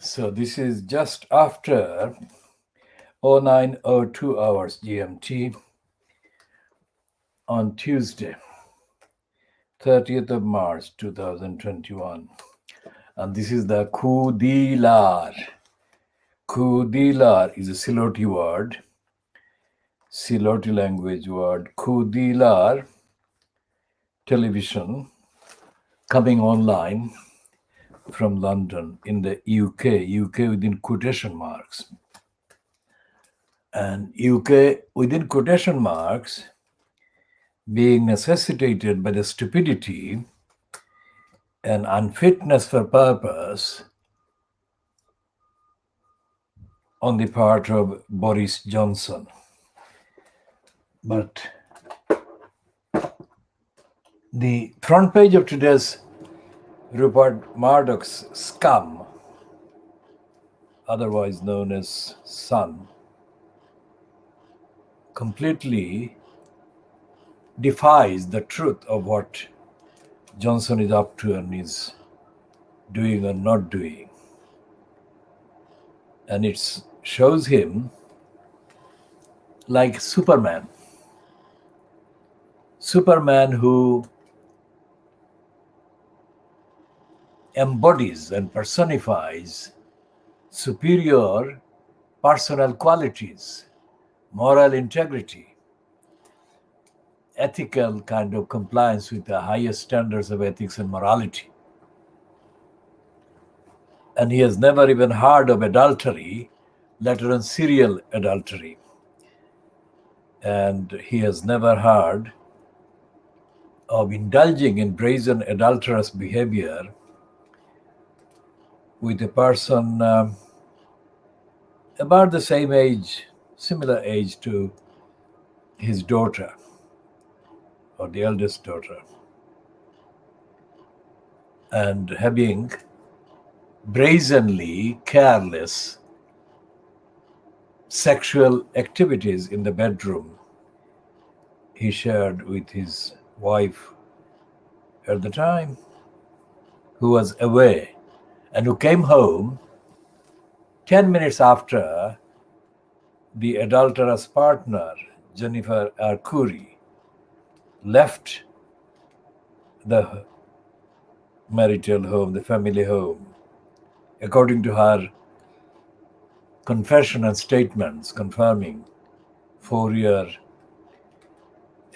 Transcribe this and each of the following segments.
So this is just after 09:02 hours GMT on Tuesday, 30th of March 2021. And this is the Khoodeelaar. Khoodeelaar is a Siloti word, Siloti language word. Khoodeelaar television coming online from London in the UK within quotation marks. And UK within quotation marks being necessitated by the stupidity and unfitness for purpose on the part of Boris Johnson. But the front page of today's Rupert Murdoch's scum, otherwise known as Sun, completely defies the truth of what Johnson is up to and is doing or not doing. And it shows him like Superman who embodies and personifies superior personal qualities, moral integrity, ethical kind of compliance with the highest standards of ethics and morality. And he has never even heard of adultery, let alone serial adultery. And he has never heard of indulging in brazen adulterous behavior with a person about the same age, similar age to his daughter or the eldest daughter, and having brazenly careless sexual activities in the bedroom he shared with his wife at the time, who was away and who came home 10 minutes after the adulterous partner, Jennifer Arcuri, left the marital home, the family home, according to her confession and statements confirming 4-year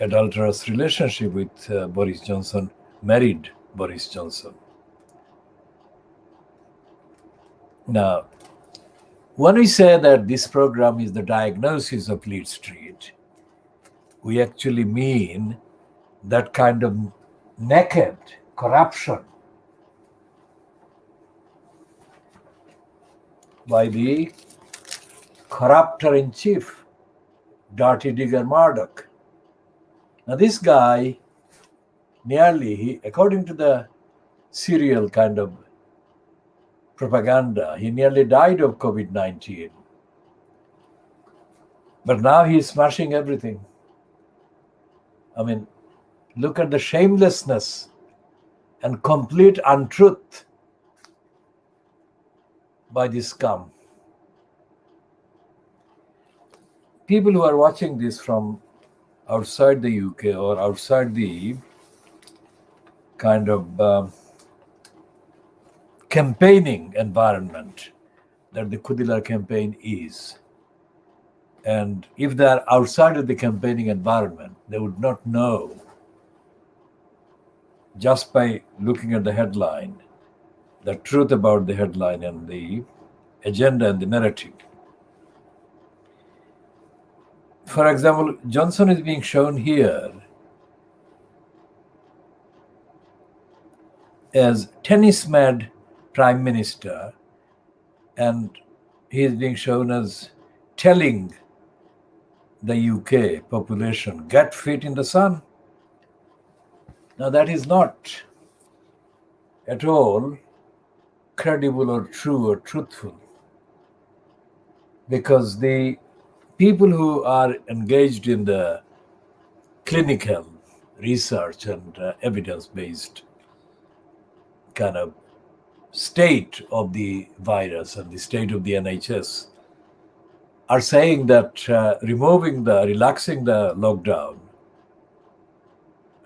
adulterous relationship with Boris Johnson, married Boris Johnson. Now, when we say that this program is the diagnosis of Fleet Street, we actually mean that kind of naked corruption by the corruptor-in-chief, Dirty Digger Murdoch. Now this guy according to the serial kind of propaganda, he nearly died of COVID-19. But now he's smashing everything. I mean, look at the shamelessness and complete untruth by this scum. People who are watching this from outside the UK or outside the kind of campaigning environment that the KhoodeelaarTV campaign is, and if they are outside of the campaigning environment, they would not know just by looking at the headline, the truth about the headline and the agenda and the narrative. For example, Johnson is being shown here as tennis-mad prime minister, and he is being shown as telling the UK population, get fit in the sun. Now that is not at all credible or true or truthful, because the people who are engaged in the clinical research and evidence-based kind of state of the virus and the state of the NHS are saying that relaxing the lockdown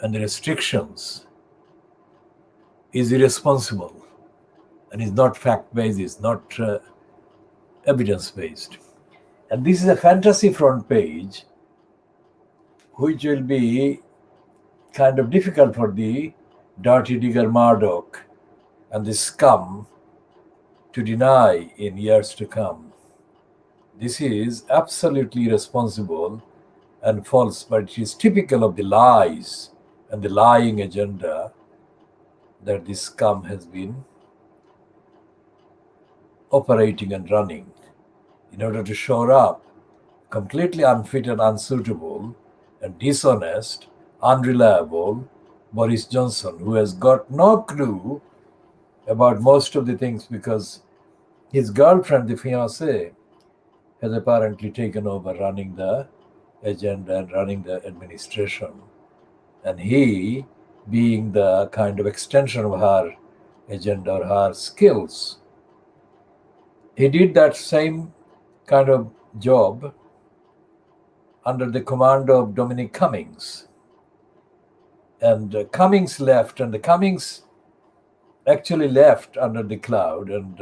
and the restrictions is irresponsible and is not fact-based, is not evidence-based. And this is a fantasy front page, which will be kind of difficult for the dirty digger Murdoch and the scum to deny in years to come. This is absolutely irresponsible and false, but it is typical of the lies and the lying agenda that this scum has been operating and running in order to shore up completely unfit and unsuitable and dishonest, unreliable Boris Johnson, who has got no clue about most of the things because his girlfriend, the fiancée, has apparently taken over running the agenda and running the administration. And he, being the kind of extension of her agenda or her skills, he did that same kind of job under the command of Dominic Cummings. And Cummings left, and the Cummings actually left under the cloud, and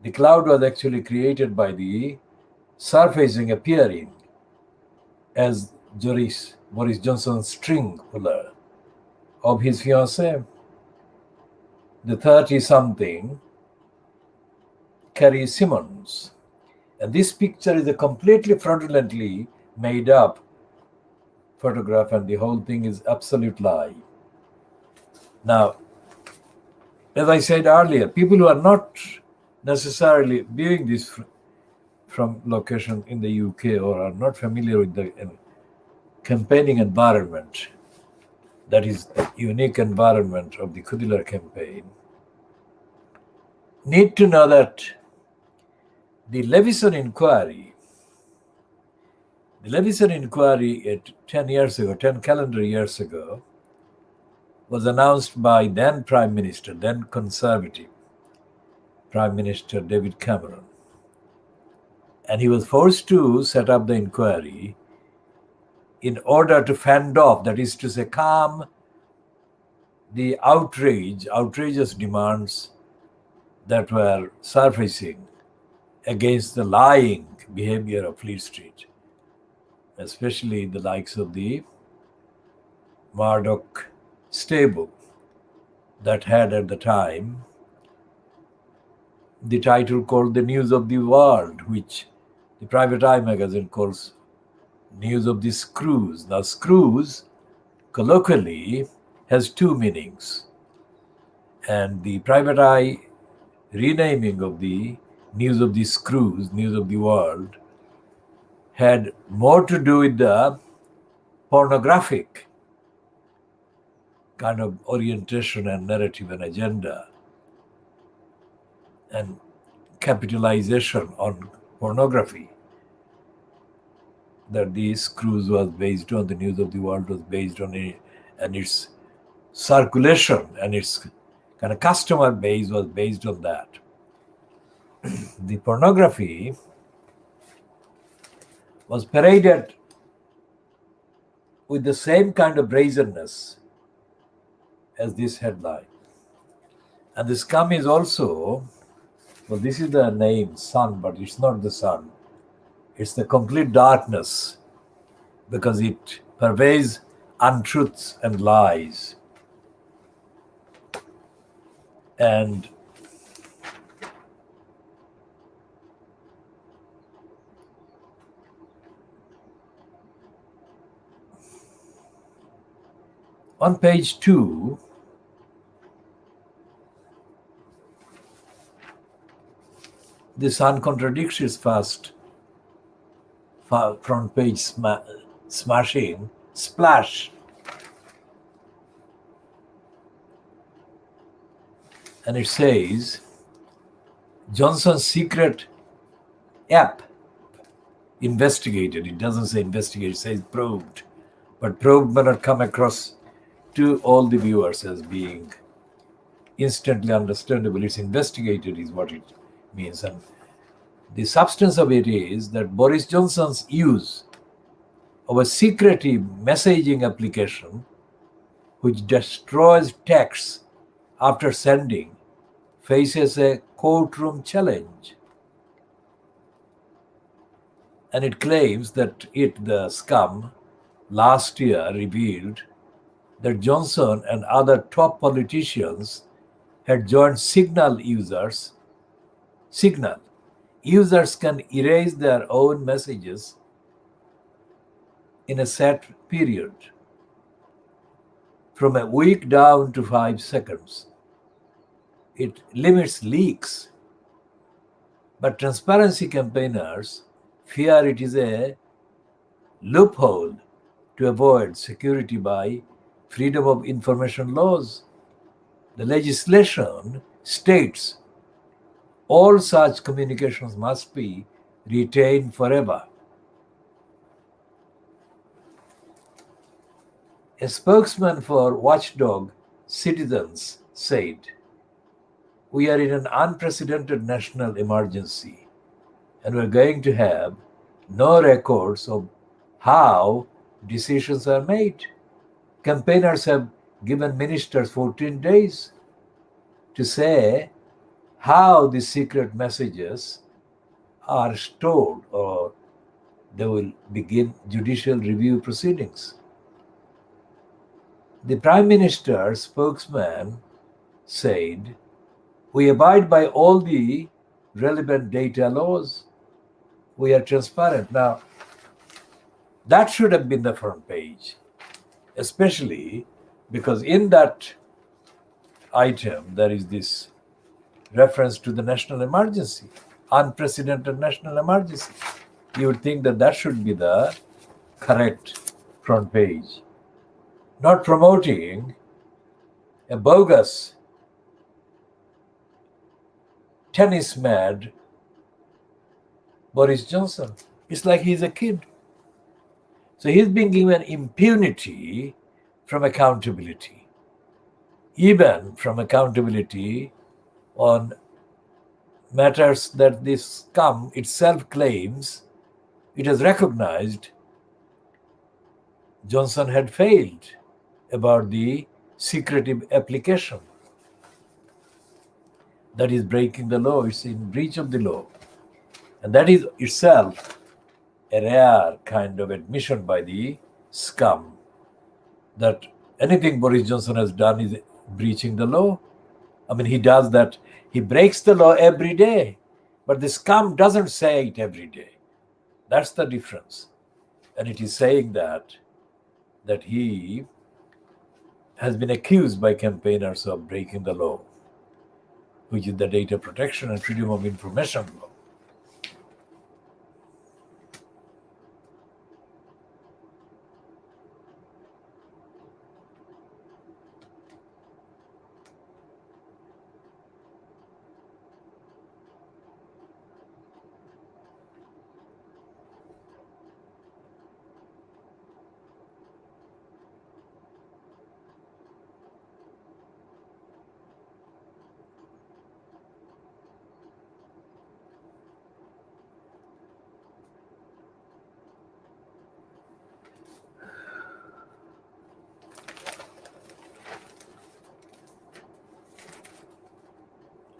the cloud was actually created by the surfacing, appearing as Boris Johnson's string puller of his fiancée, the 30-something Carrie Simmons. And this picture is a completely fraudulently made up photograph, and the whole thing is absolute lie. Now, as I said earlier, people who are not necessarily viewing this from location in the UK or are not familiar with the campaigning environment, that is the unique environment of the Khoodeelaar campaign, need to know that the Levison inquiry at 10 calendar years ago, was announced by then Prime Minister, then Conservative Prime Minister David Cameron. And he was forced to set up the inquiry in order to fend off, that is to say, calm the outrageous demands that were surfacing against the lying behavior of Fleet Street, especially the likes of the Murdoch stable that had at the time the title called The News of the World, which the Private Eye magazine calls News of the Screws. Now, screws colloquially has two meanings, and the Private Eye renaming of the News of the Screws, News of the World, had more to do with the pornographic kind of orientation and narrative and agenda and capitalization on pornography that the Screws was based on, the News of the World was based on it, and its circulation and its kind of customer base was based on that. The pornography was paraded with the same kind of brazenness as this headline. And the scum is also, well, this is the name, sun, but it's not the sun. It's the complete darkness, because it pervades untruths and lies. And on page 2, the Sun contradicts its first front page smashing splash. And it says, Johnson's secret app investigated. It doesn't say investigated, it says probed. But probed may not come across to all the viewers as being instantly understandable. It's investigated is what it means. And the substance of it is that Boris Johnson's use of a secretive messaging application which destroys texts after sending faces a courtroom challenge. And it claims that the scum, last year revealed that Johnson and other top politicians had joined Signal users. Signal. Users can erase their own messages in a set period, from a week down to 5 seconds. It limits leaks, but transparency campaigners fear it is a loophole to avoid security by freedom of information laws. The legislation states all such communications must be retained forever. A spokesman for Watchdog Citizens said, "We are in an unprecedented national emergency, and we're going to have no records of how decisions are made. Campaigners have given ministers 14 days to say how the secret messages are stored, or they will begin judicial review proceedings." The Prime Minister's spokesman said, "We abide by all the relevant data laws. We are transparent." Now, that should have been the front page, especially because in that item there is this reference to the national emergency, unprecedented national emergency. You would think that that should be the correct front page, not promoting a bogus tennis mad Boris Johnson. It's like he's a kid. So he's being given impunity from accountability, even from accountability on matters that this scum itself claims it has recognized Johnson had failed about the secretive application. That is breaking the law. It's in breach of the law. And that is itself a rare kind of admission by the scum that anything Boris Johnson has done is breaching the law. I mean, he does that. He breaks the law every day, but the scum doesn't say it every day. That's the difference. And it is saying that he has been accused by campaigners of breaking the law, which is the Data Protection and Freedom of Information law.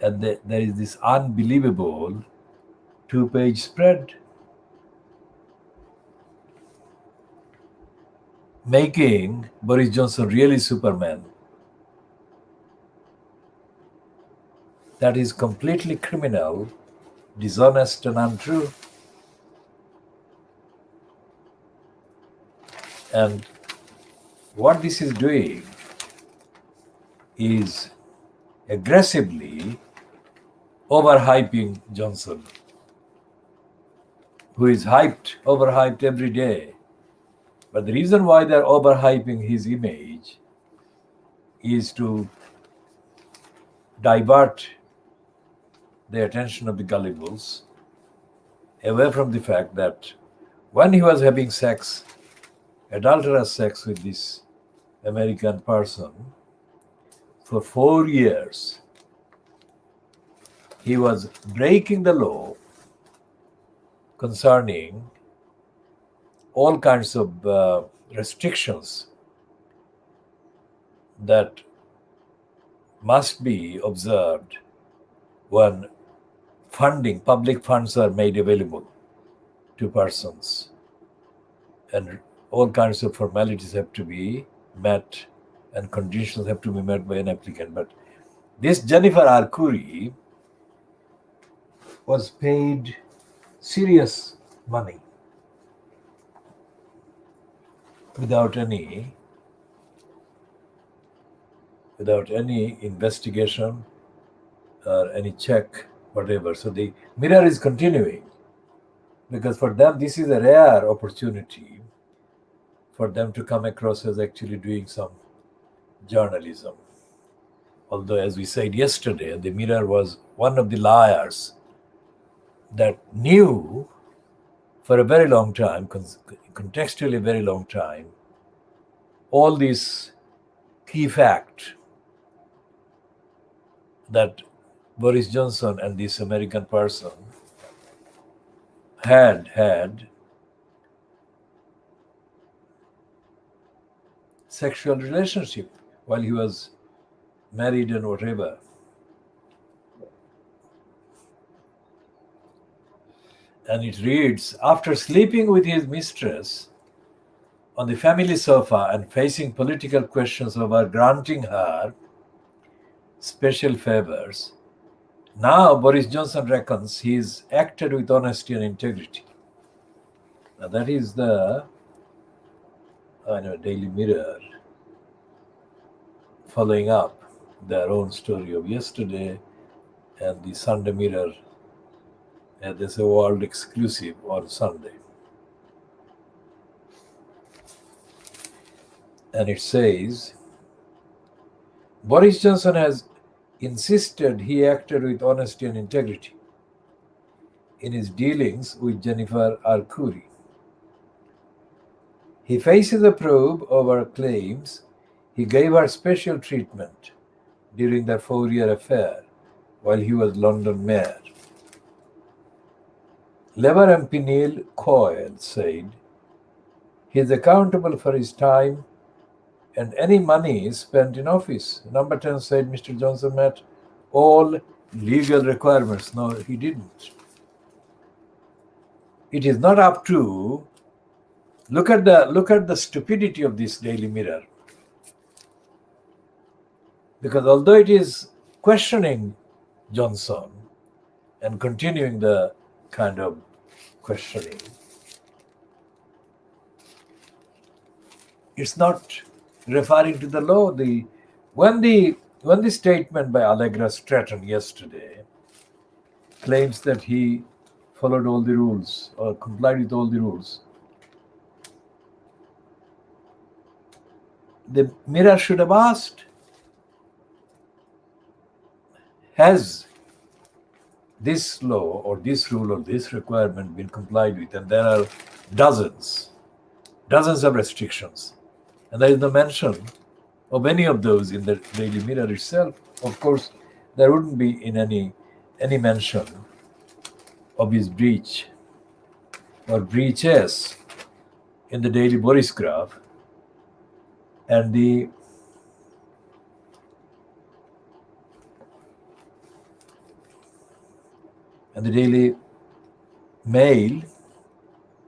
And there is this unbelievable 2-page spread making Boris Johnson really Superman. That is completely criminal, dishonest, and untrue. And what this is doing is aggressively overhyping Johnson, who is overhyped every day. But the reason why they're overhyping his image is to divert the attention of the gullibles away from the fact that when he was having adulterous sex with this American person, for 4 years. He was breaking the law concerning all kinds of restrictions that must be observed when public funds are made available to persons, and all kinds of formalities have to be met and conditions have to be met by an applicant. But this Jennifer Arcuri was paid serious money without any investigation or any check, whatever. So the mirror is continuing, because for them this is a rare opportunity for them to come across as actually doing some journalism. Although, as we said yesterday, the mirror was one of the liars that knew for a very long time, contextually a very long time, all these key facts that Boris Johnson and this American person had sexual relationship while he was married and whatever. And it reads, after sleeping with his mistress on the family sofa and facing political questions over granting her special favors, now Boris Johnson reckons he's acted with honesty and integrity. Now that is the Daily Mirror following up their own story of yesterday, and the Sunday Mirror, and there's a world exclusive on Sunday. And it says, Boris Johnson has insisted he acted with honesty and integrity in his dealings with Jennifer Arcuri. He faces a probe over claims he gave her special treatment during their 4-year affair while he was London mayor. Labour MP Neil Coyle said he is accountable for his time and any money spent in office. Number 10 said Mr. Johnson met all legal requirements. No, he didn't. It is not up to. Look at the stupidity of this Daily Mirror. Because although it is questioning Johnson and continuing the kind of questioning, it's not referring to the law. When the statement by Allegra Stratton yesterday claims that he followed all the rules or complied with all the rules, the Mirror should have asked, has this law or this rule or this requirement been complied with? And there are dozens of restrictions. And there is no mention of any of those in the Daily Mirror itself. Of course, there wouldn't be in any mention of his breach or breaches in the Daily Boris graph. And the Daily Mail,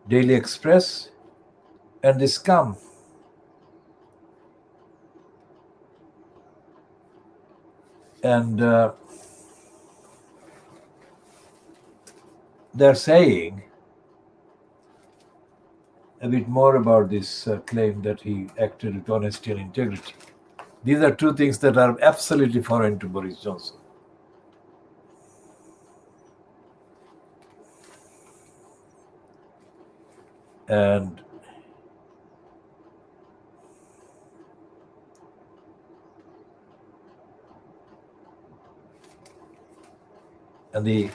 Daily Express, and the Scum. And they're saying a bit more about this claim that he acted with honesty and integrity. These are two things that are absolutely foreign to Boris Johnson. And the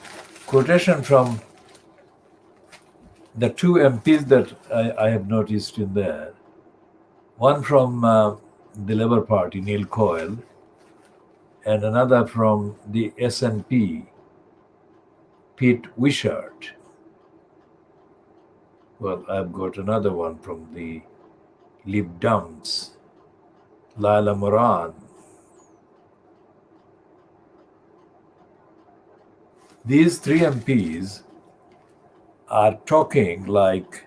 quotation from the two MPs that I have noticed in there, one from the Labour Party, Neil Coyle, and another from the SNP, Pete Wishart. Well, I've got another one from the Lib Dems, Laila Moran. These three MPs are talking like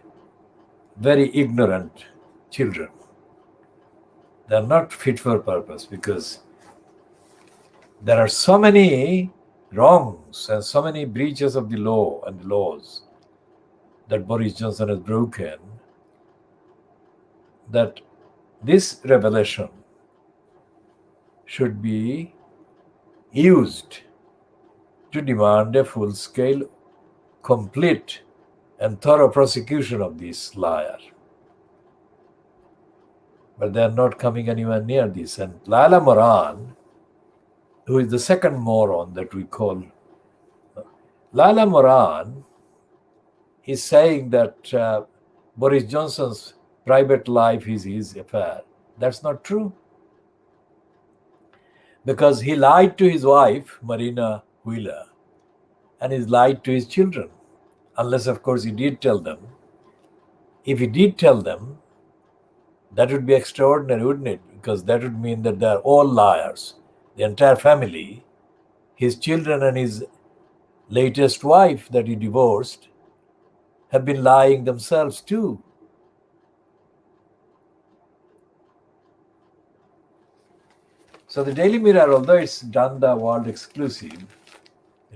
very ignorant children. They're not fit for purpose because there are so many wrongs and so many breaches of the law and the laws that Boris Johnson has broken, that this revelation should be used to demand a full-scale, complete and thorough prosecution of this liar. But they are not coming anywhere near this. And Laila Moran, who is the second moron that we call, Laila Moran is saying that Boris Johnson's private life is his affair. That's not true. Because he lied to his wife, Marina Wheeler, and he's lied to his children. Unless, of course, he did tell them. If he did tell them, that would be extraordinary, wouldn't it? Because that would mean that they're all liars. The entire family, his children and his latest wife that he divorced, have been lying themselves too. So the Daily Mirror, although it's done the world exclusive,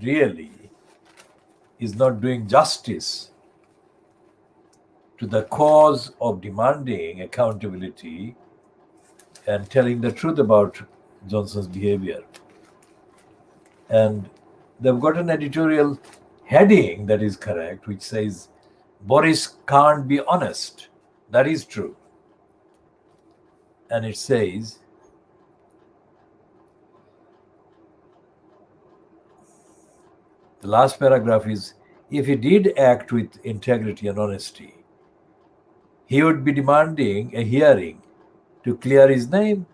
really is not doing justice to the cause of demanding accountability and telling the truth about Johnson's behavior. And they've got an editorial heading that is correct, which says, Boris can't be honest. That is true. And it says, the last paragraph is, if he did act with integrity and honesty, he would be demanding a hearing to clear his name.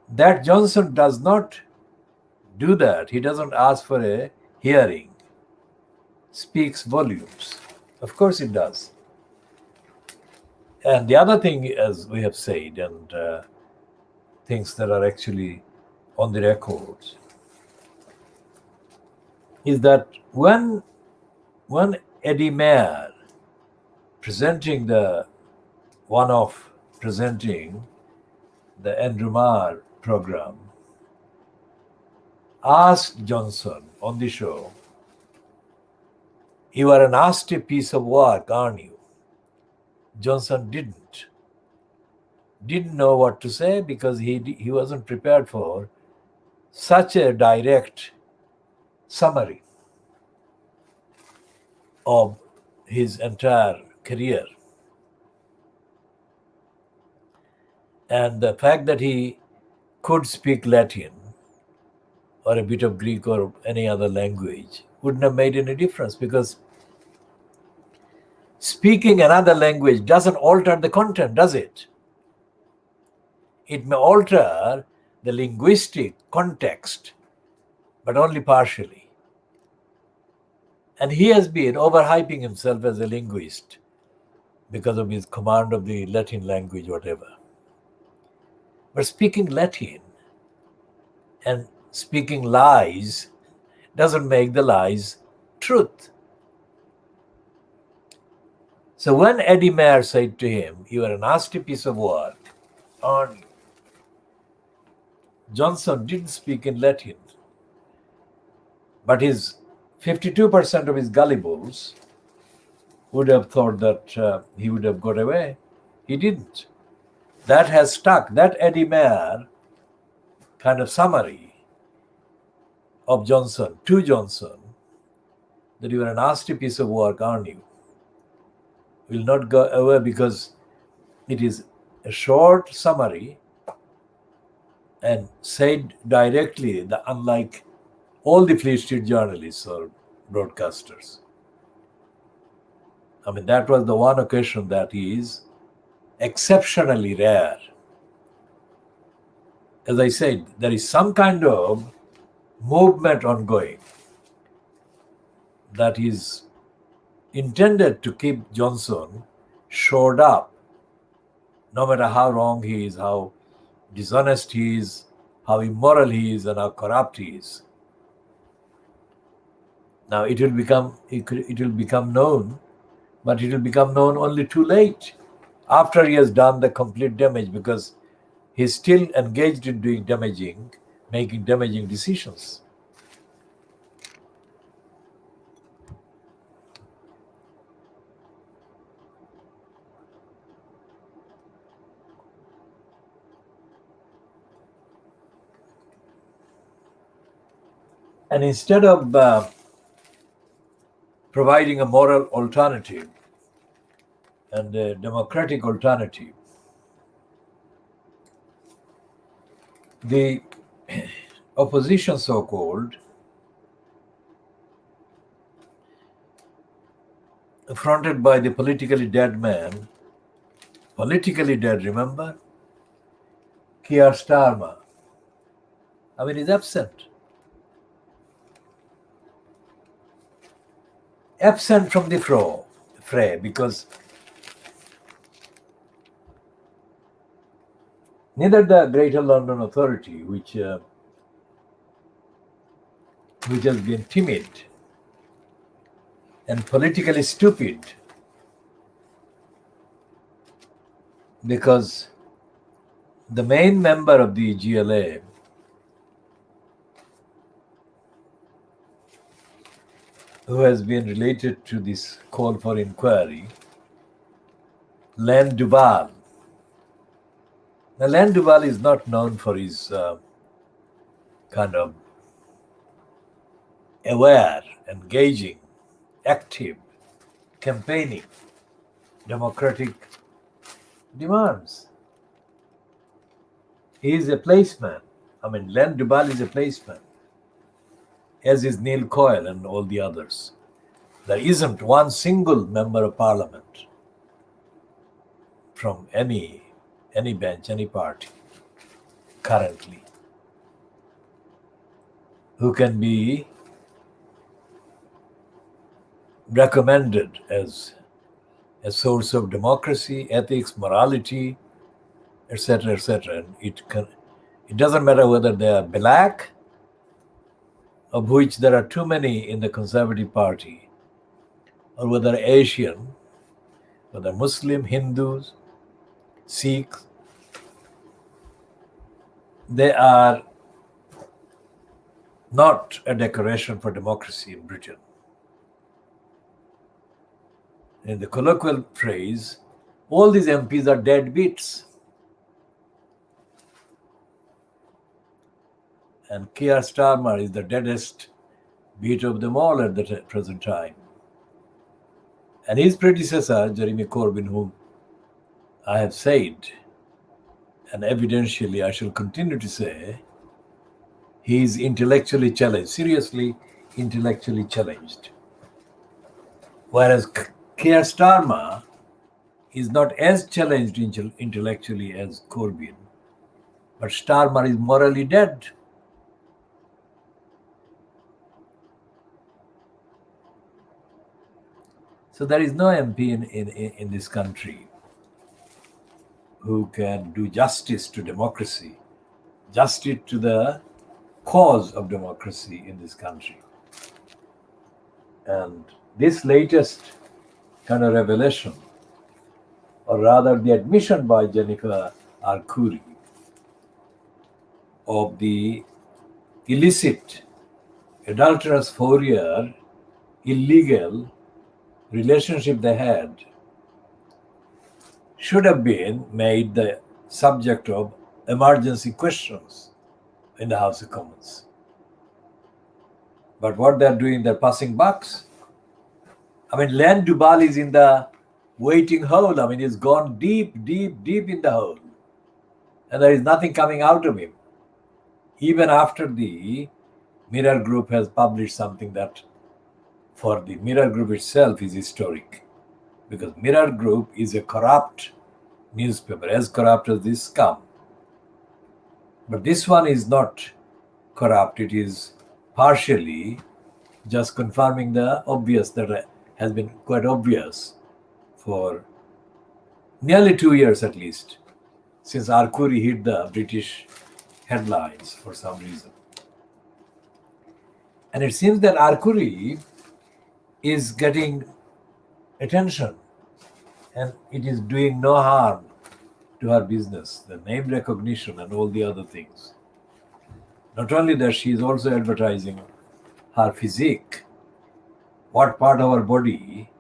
That Johnson does not do that. He doesn't ask for a hearing. Speaks volumes. Of course it does. And the other thing, as we have said, and things that are actually on the records, is that when Eddie Mayer presenting the Andrew Marr program asked Johnson on the show, you are a nasty piece of work, aren't you? Johnson didn't know what to say because he wasn't prepared for such a direct summary of his entire career. And the fact that he could speak Latin or a bit of Greek or any other language wouldn't have made any difference, because speaking another language doesn't alter the content, does it? It may alter the linguistic context, but only partially. And he has been overhyping himself as a linguist because of his command of the Latin language, whatever. But speaking Latin and speaking lies doesn't make the lies truth. So when Eddie Mayer said to him, you are a nasty piece of work, aren't you? Johnson didn't speak in Latin, but his 52% of his gullibles would have thought that he would have got away. He didn't. That has stuck. That Eddie Mayer kind of summary of Johnson, to Johnson, that you are a nasty piece of work, aren't you, will not go away, because it is a short summary and said directly, unlike all the Fleet Street journalists or broadcasters. I mean, that was the one occasion that is exceptionally rare. as I said, there is some kind of movement ongoing that is intended to keep Johnson shored up, no matter how wrong he is, how dishonest he is, how immoral he is, and how corrupt he is. Now it will become known, but it will become known only too late, after he has done the complete damage, because he's still engaged in making damaging decisions. And instead of providing a moral alternative and a democratic alternative, the opposition, so-called, fronted by the politically dead man, politically dead, remember? Keir Starmer. I mean, he's absent. Absent from the fray, because neither the Greater London Authority, which has been timid and politically stupid, because the main member of the GLA, who has been related to this call for inquiry, Len Duval. Now, Len Duval is not known for his kind of aware, engaging, active, campaigning, democratic demands. He is a placeman. I mean, Len Duval is a placeman, as is Neil Coyle and all the others. There isn't one single member of parliament from any bench, any party currently who can be recommended as a source of democracy, ethics, morality, etc., etc. And it doesn't matter whether they are black, of which there are too many in the Conservative Party, or whether Asian, whether Muslim, Hindus, Sikhs, they are not a decoration for democracy in Britain. In the colloquial phrase, all these MPs are deadbeats. And Keir Starmer is the deadest beat of them all at the present time. And his predecessor, Jeremy Corbyn, whom I have said, and evidentially I shall continue to say, he is intellectually challenged, seriously intellectually challenged. Whereas Keir Starmer is not as challenged intellectually as Corbyn, but Starmer is morally dead. So there is no MP in this country who can do justice to democracy, justice to the cause of democracy in this country. And this latest kind of revelation, or rather the admission by Jennifer Arcuri of the illicit, adulterous 4-year illegal relationship they had, should have been made the subject of emergency questions in the House of Commons. But what they're doing, they're passing bucks. I mean, Len Duval is in the waiting hole. I mean, he's gone deep, deep, deep in the hole. And there is nothing coming out of him. Even after the Mirror Group has published something that for the Mirror Group itself is historic. Because Mirror Group is a corrupt newspaper, as corrupt as this scum. But this one is not corrupt. It is partially just confirming the obvious that has been quite obvious for nearly 2 years at least, since Arcuri hit the British headlines for some reason. And it seems that Arcuri is getting attention and it is doing no harm to her business, the name recognition and all the other things. Not only that, she is also advertising her physique, what part of her body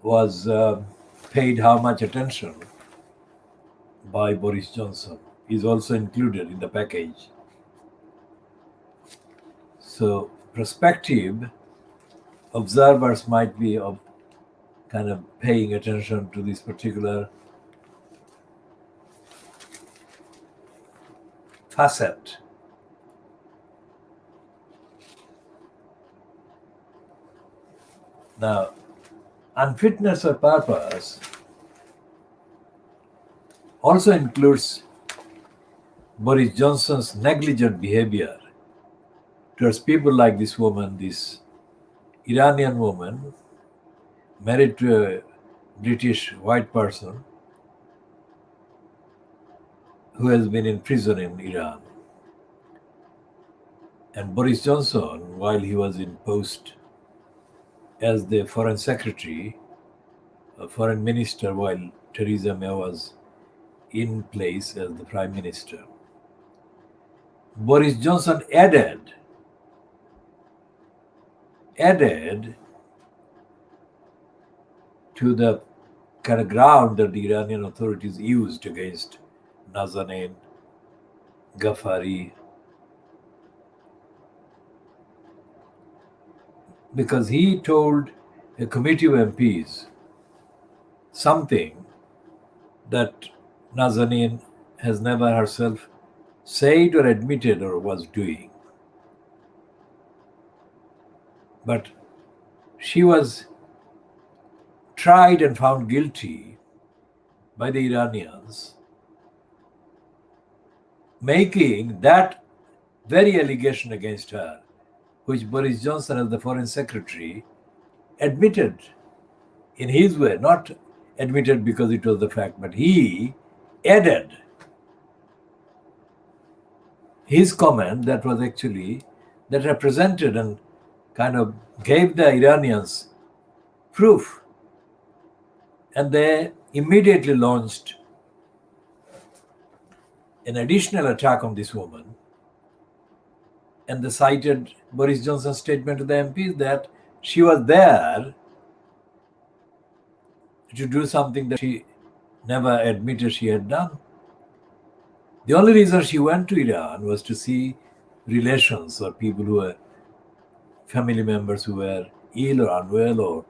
was paid how much attention by Boris Johnson is also included in the package. So prospective observers might be kind of paying attention to this particular facet. Now, unfitness of purpose also includes Boris Johnson's negligent behavior towards people like this woman, this Iranian woman, married to a British white person who has been in prison in Iran. And Boris Johnson, while he was in post as the foreign secretary, foreign minister, while Theresa May was in place as the prime minister, Boris Johnson added to the kind of ground that the Iranian authorities used against Nazanin, Ghaffari, because he told a committee of MPs something that Nazanin has never herself said or admitted or was doing. But she was tried and found guilty by the Iranians, making that very allegation against her, which Boris Johnson, as the foreign secretary, admitted in his way, not admitted because it was the fact, but he added his comment that was actually, that represented and kind of gave the Iranians proof. And they immediately launched an additional attack on this woman. And they cited Boris Johnson's statement to the MPs that she was there to do something that she never admitted she had done. The only reason she went to Iran was to see relations or people who were family members who were ill or unwell or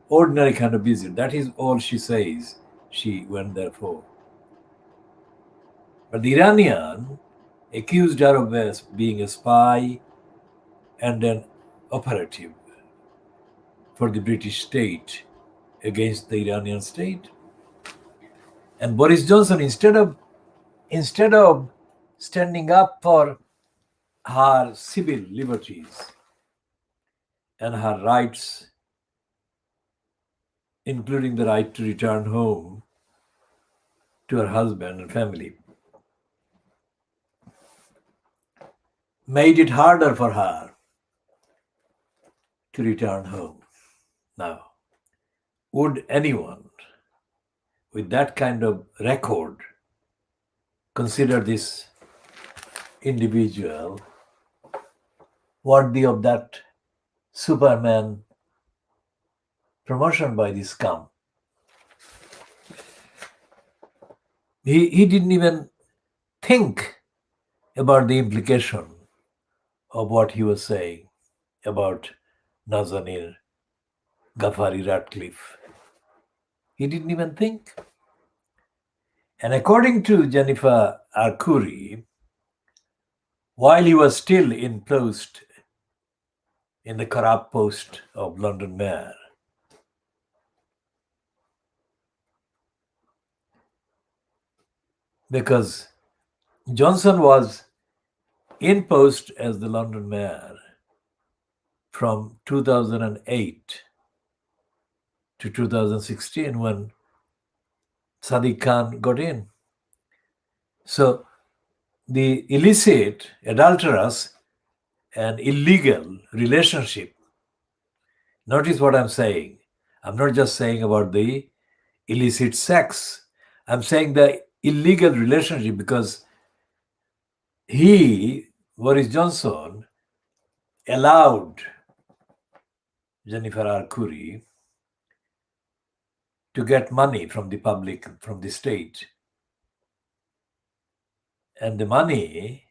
ordinary kind of visit. That is all she says she went there for. But the Iranian accused her of being a spy and an operative for the British state against the Iranian state. And Boris Johnson, instead of standing up for her civil liberties and her rights, including the right to return home to her husband and family, made it harder for her to return home. Now, would anyone with that kind of record consider this individual worthy of that Superman promotion by this scum? He didn't even think about the implication of what he was saying about Nazanin, Ghaffari, Ratcliffe. He didn't even think. And according to Jennifer Arcuri, while he was still in post in the corrupt post of London Mayor, because Johnson was in post as the London mayor from 2008 to 2016 when Sadiq Khan got in. So the illicit, adulterous, and illegal relationship, notice what I'm saying. I'm not just saying about the illicit sex. I'm saying the illegal relationship because Boris Johnson, allowed Jennifer R. Curry to get money from the public, from the state. And the money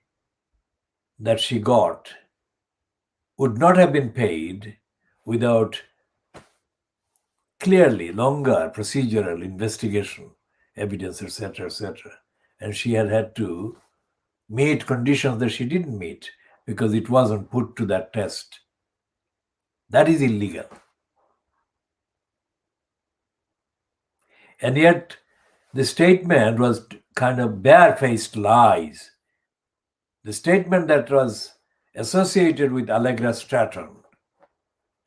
that she got would not have been paid without clearly longer procedural investigation, evidence, etc., etc. And she had to meet conditions that she didn't meet because it wasn't put to that test. That is illegal. And yet, the statement was kind of barefaced lies. The statement that was associated with Allegra Stratton,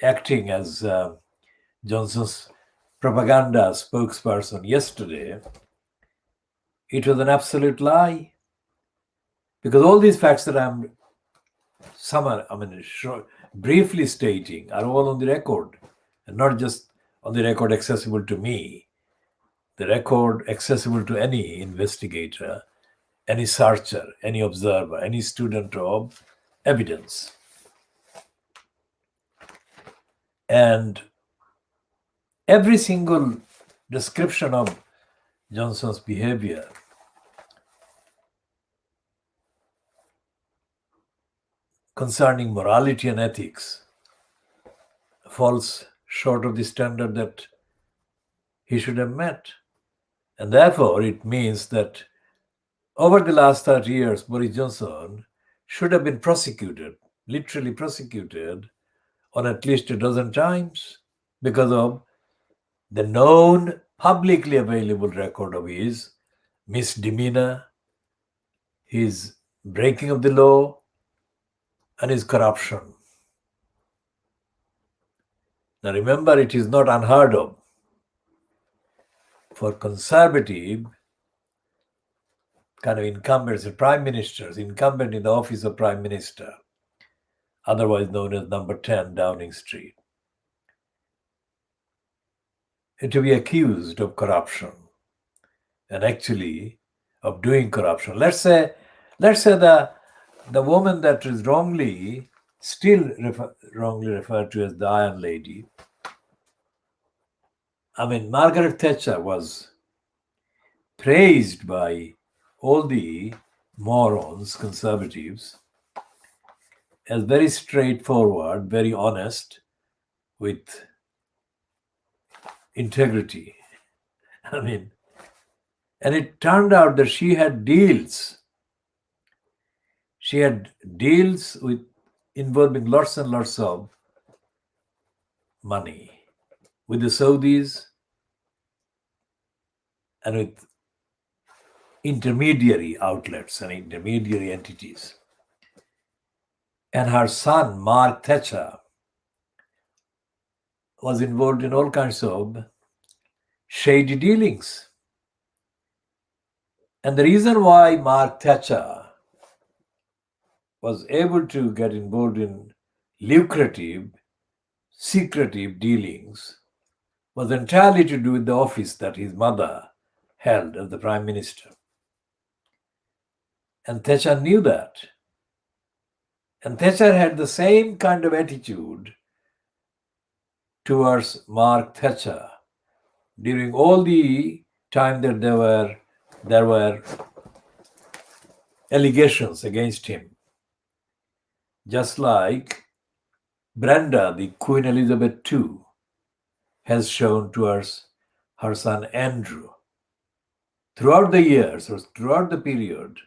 acting as Johnson's propaganda spokesperson yesterday, it was an absolute lie. Because all these facts that I'm briefly stating are all on the record, and not just on the record accessible to me, the record accessible to any investigator, any searcher, any observer, any student of evidence. And every single description of Johnson's behavior concerning morality and ethics falls short of the standard that he should have met. And therefore, it means that over the last 30 years, Boris Johnson should have been prosecuted, literally prosecuted, on at least a dozen times because of the known publicly available record of his misdemeanor, his breaking of the law, and his corruption. Now remember, it is not unheard of for conservative kind of incumbents, prime ministers, incumbent in the office of prime minister, otherwise known as number 10 Downing Street, to be accused of corruption and actually of doing corruption. Let's say the woman that is wrongly referred to as the Iron Lady. I mean, Margaret Thatcher was praised by all the morons, conservatives, as very straightforward, very honest, with integrity. I mean, and it turned out that she had deals. She had deals involving lots and lots of money with the Saudis and with intermediary outlets and intermediary entities. And her son, Mark Thatcher, was involved in all kinds of shady dealings. And the reason why Mark Thatcher was able to get involved in lucrative, secretive dealings was entirely to do with the office that his mother held as the prime minister. And Thatcher knew that. And Thatcher had the same kind of attitude towards Mark Thatcher during all the time that there were allegations against him. Just like Brenda, the Queen Elizabeth II, has shown towards her son Andrew. Throughout the years, or throughout the period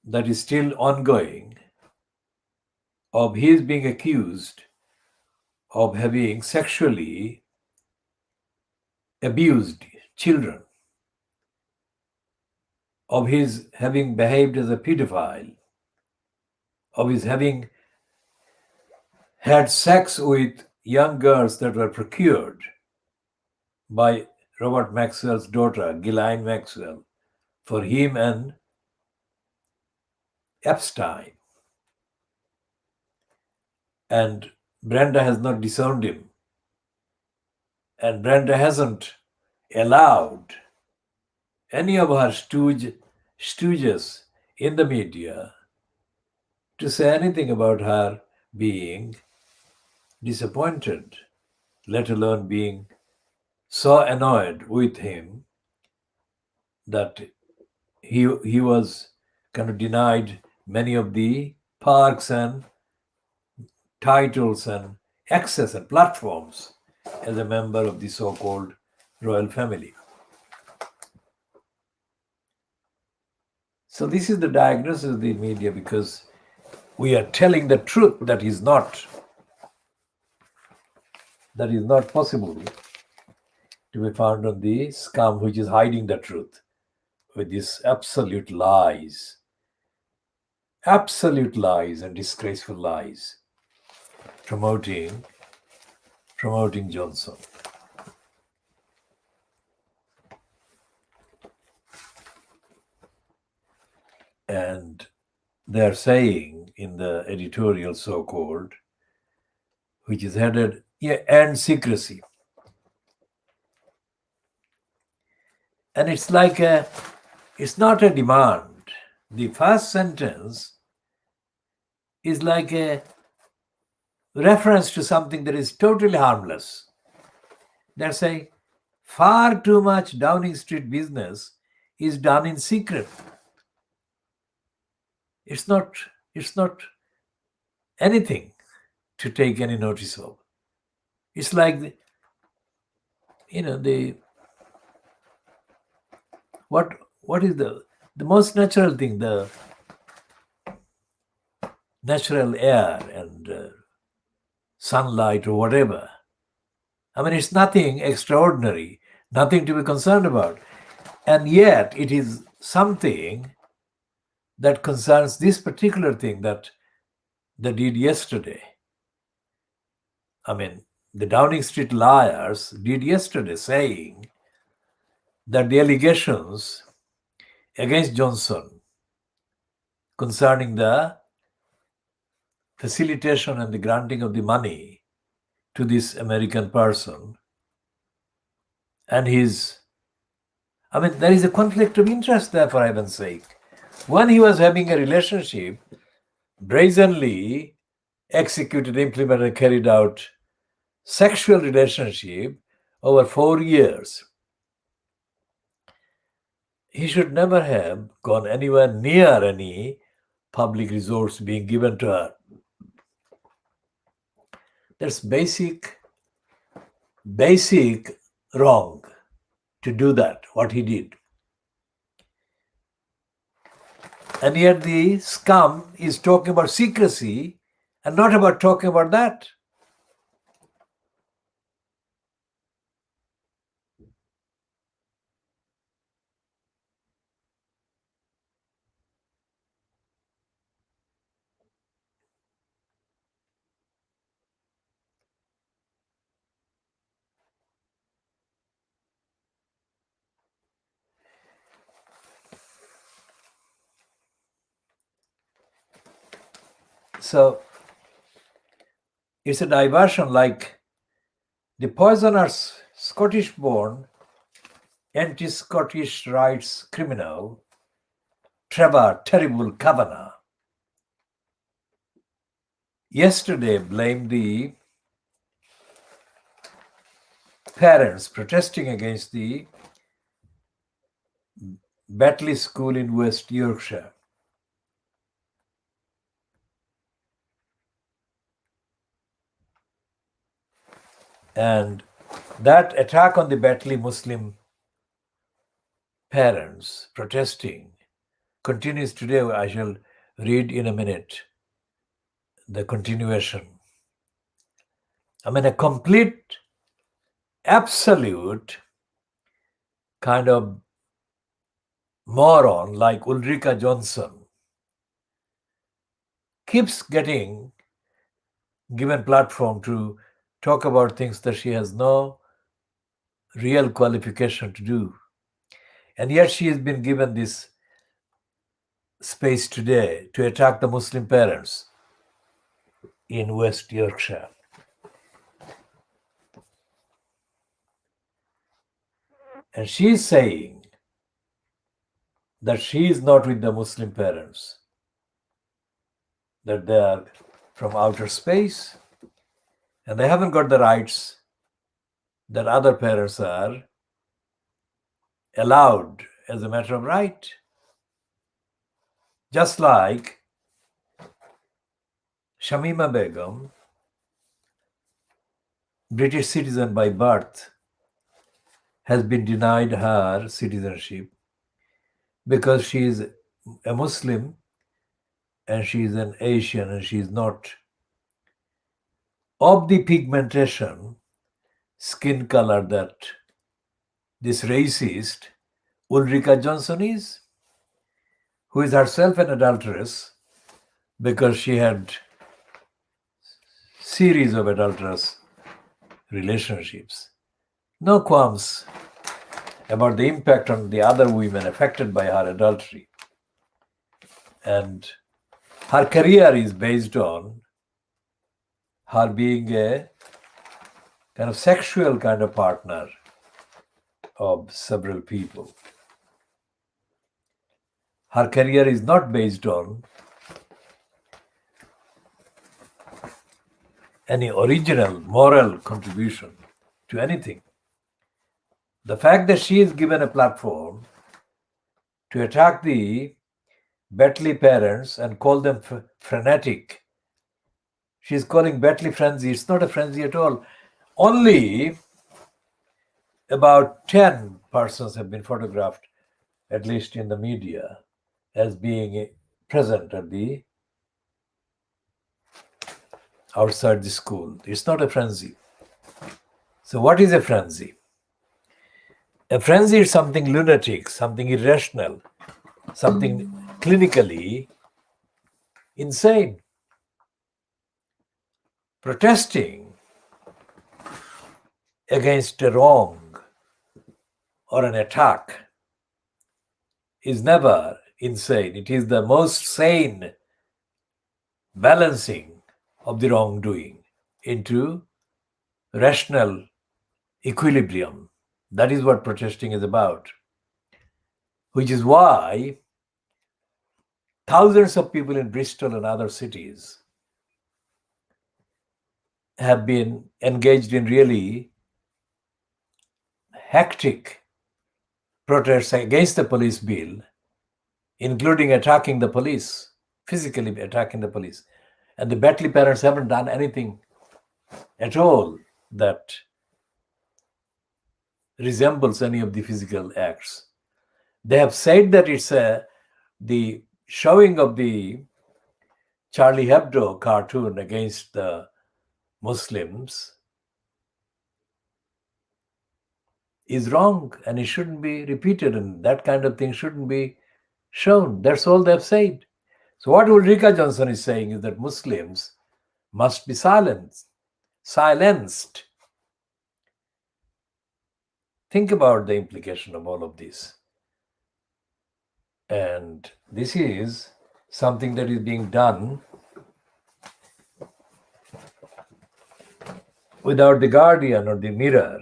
that is still ongoing, of his being accused of having sexually abused children of his having behaved as a pedophile, of his having had sex with young girls that were procured by Robert Maxwell's daughter, Ghislaine Maxwell, for him and Epstein. And Brenda has not disowned him. And Brenda hasn't allowed any of her stooges in the media to say anything about her being disappointed, let alone being so annoyed with him that he was kind of denied many of the parks and titles and access and platforms as a member of the so-called royal family. So this is the diagnosis of the media, because we are telling the truth that is not possible to be found on the scum which is hiding the truth with these absolute lies and disgraceful lies, promoting Johnson. And they're saying in the editorial, so-called, which is headed, and secrecy. And it's like it's not a demand. The first sentence is like a reference to something that is totally harmless. They're saying far too much Downing Street business is done in secret. It's not anything to take any notice of. It's like what is the most natural thing, the natural air and sunlight or whatever. I mean, it's nothing extraordinary, nothing to be concerned about. And yet it is something that concerns this particular thing that they did yesterday. I mean, the Downing Street liars did yesterday, saying that the allegations against Johnson concerning the facilitation and the granting of the money to this American person and there is a conflict of interest there, for heaven's sake. When he was having a relationship, brazenly executed, implemented, carried out sexual relationship over 4 years, he should never have gone anywhere near any public resource being given to her. That's basic wrong to do that, what he did. And yet the scum is talking about secrecy and not about talking about that. So it's a diversion, like the poisoner's Scottish-born anti-Scottish rights criminal Trevor Terrible Kavanagh yesterday blamed the parents protesting against the Batley School in West Yorkshire. And that attack on the Batley Muslim parents protesting continues today. I shall read in a minute the continuation. I mean, a complete, absolute kind of moron like Ulrika Johnson keeps getting given platform to talk about things that she has no real qualification to do. And yet she has been given this space today to attack the Muslim parents in West Yorkshire. And she is saying that she is not with the Muslim parents, that they are from outer space and they haven't got the rights that other parents are allowed as a matter of right. Just like Shamima Begum, British citizen by birth, has been denied her citizenship because she is a Muslim and she is an Asian and she is not of the pigmentation, skin color that this racist Ulrika Johnson is, who is herself an adulteress because she had series of adulterous relationships. No qualms about the impact on the other women affected by her adultery. And her career is based on her being a kind of sexual kind of partner of several people. Her career is not based on any original moral contribution to anything. The fact that she is given a platform to attack the Betley parents and call them frenetic. She's calling Betley frenzy. It's not a frenzy at all. Only about 10 persons have been photographed, at least in the media, as being present at the outside the school. It's not a frenzy. So what is a frenzy? A frenzy is something lunatic, something irrational, something clinically insane. Protesting against a wrong or an attack is never insane. It is the most sane balancing of the wrongdoing into rational equilibrium. That is what protesting is about. Which is why thousands of people in Bristol and other cities have been engaged in really hectic protests against the police bill, including attacking the police, physically attacking the police. And the Betley parents haven't done anything at all that resembles any of the physical acts. They have said that it's the showing of the Charlie Hebdo cartoon against the Muslims is wrong and it shouldn't be repeated and that kind of thing shouldn't be shown. That's all they've said. So what Ulrika Johnson is saying is that Muslims must be silenced. Think about the implication of all of this. And this is something that is being done without the Guardian or the Mirror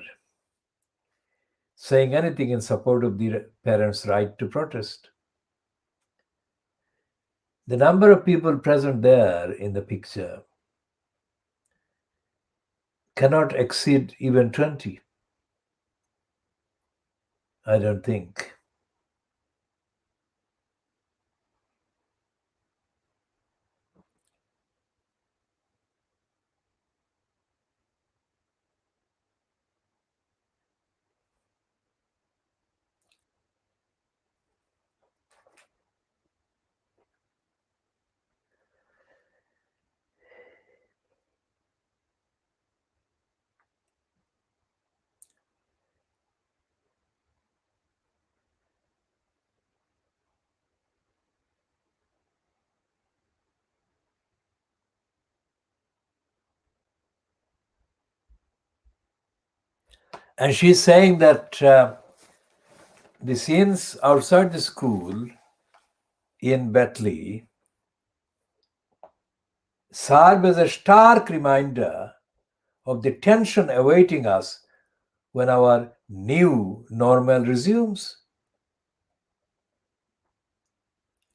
saying anything in support of the parents' right to protest. The number of people present there in the picture cannot exceed even 20. I don't think. And she's saying that the scenes outside the school in Betley serve as a stark reminder of the tension awaiting us when our new normal resumes.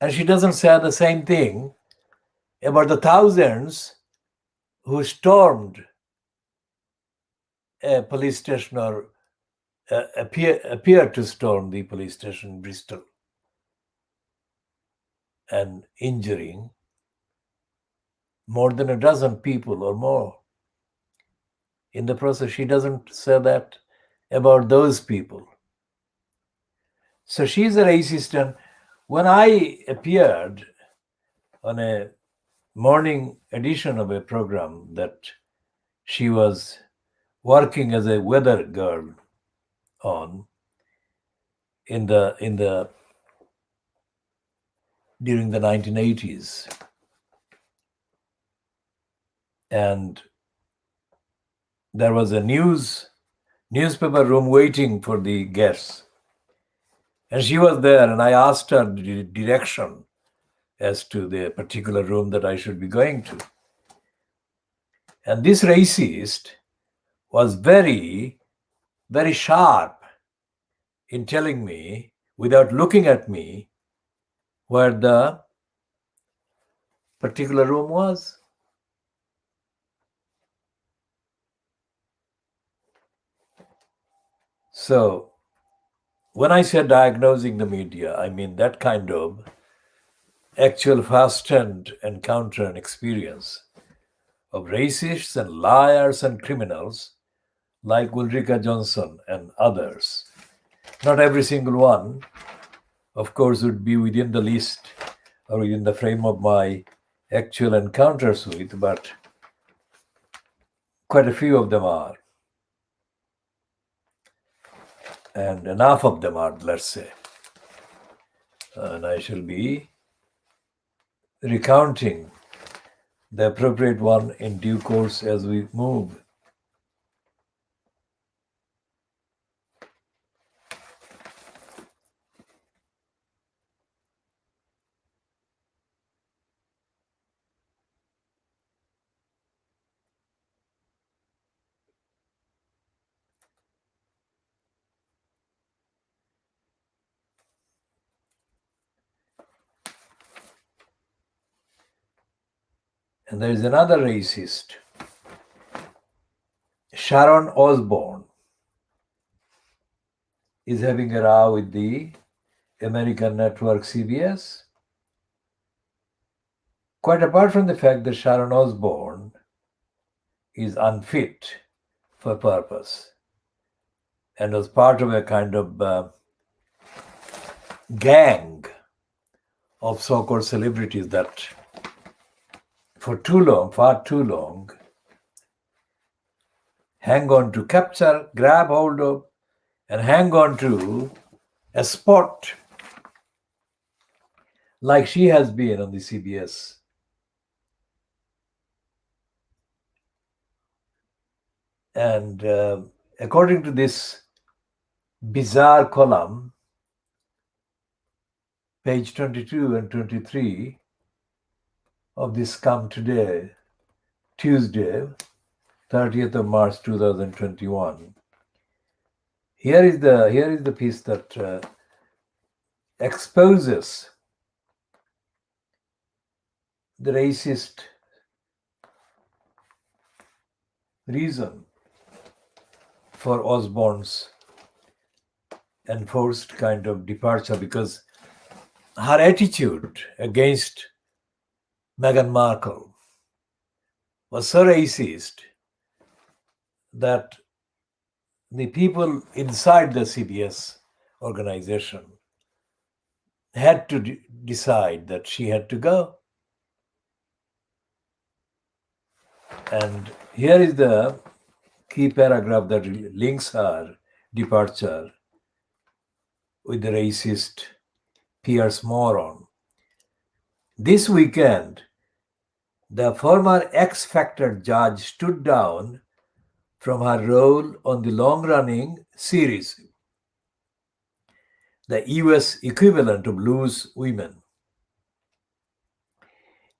And she doesn't say the same thing about the thousands who stormed a police station or appeared to storm the police station in Bristol and injuring more than a dozen people or more. In the process, she doesn't say that about those people. So she's a racist. And when I appeared on a morning edition of a program that she was working as a weather girl on during the 1980s, and there was a newspaper room waiting for the guests, and she was there, and I asked her the direction as to the particular room that I should be going to. And this racist was very, very sharp in telling me, without looking at me, where the particular room was. So when I say diagnosing the media, I mean that kind of actual first-hand encounter and experience of racists and liars and criminals like Ulrika Johnson and others. Not every single one, of course, would be within the list or within the frame of my actual encounters with, but quite a few of them are. And enough of them are, let's say. And I shall be recounting the appropriate one in due course as we move. And there is another racist, Sharon Osbourne, is having a row with the American network CBS. Quite apart from the fact that Sharon Osbourne is unfit for purpose and was part of a kind of gang of so-called celebrities that for too long, far too long, hang on to, capture, grab hold of, and hang on to a spot like she has been on the CBS. And according to this bizarre column, page 22 and 23 of this Come Today, Tuesday, 30th of March 2021. Here is the piece that exposes the racist reason for Osborne's enforced kind of departure, because her attitude against Meghan Markle was so racist that the people inside the CBS organization had to decide that she had to go. And here is the key paragraph that links her departure with the racist Piers Moron. This weekend, the former X Factor judge stood down from her role on the long-running series, the US equivalent of Loose Women,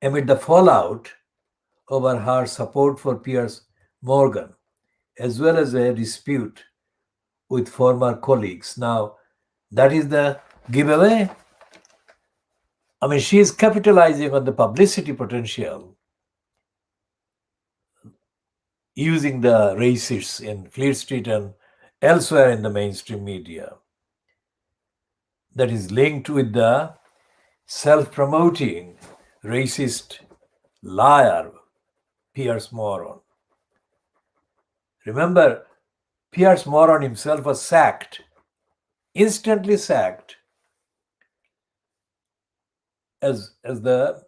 amid the fallout over her support for Piers Morgan, as well as a dispute with former colleagues. Now, that is the giveaway. I mean, she is capitalizing on the publicity potential using the racists in Fleet Street and elsewhere in the mainstream media that is linked with the self-promoting racist liar Piers Morgan. Remember, Piers Morgan himself was sacked, instantly sacked, as the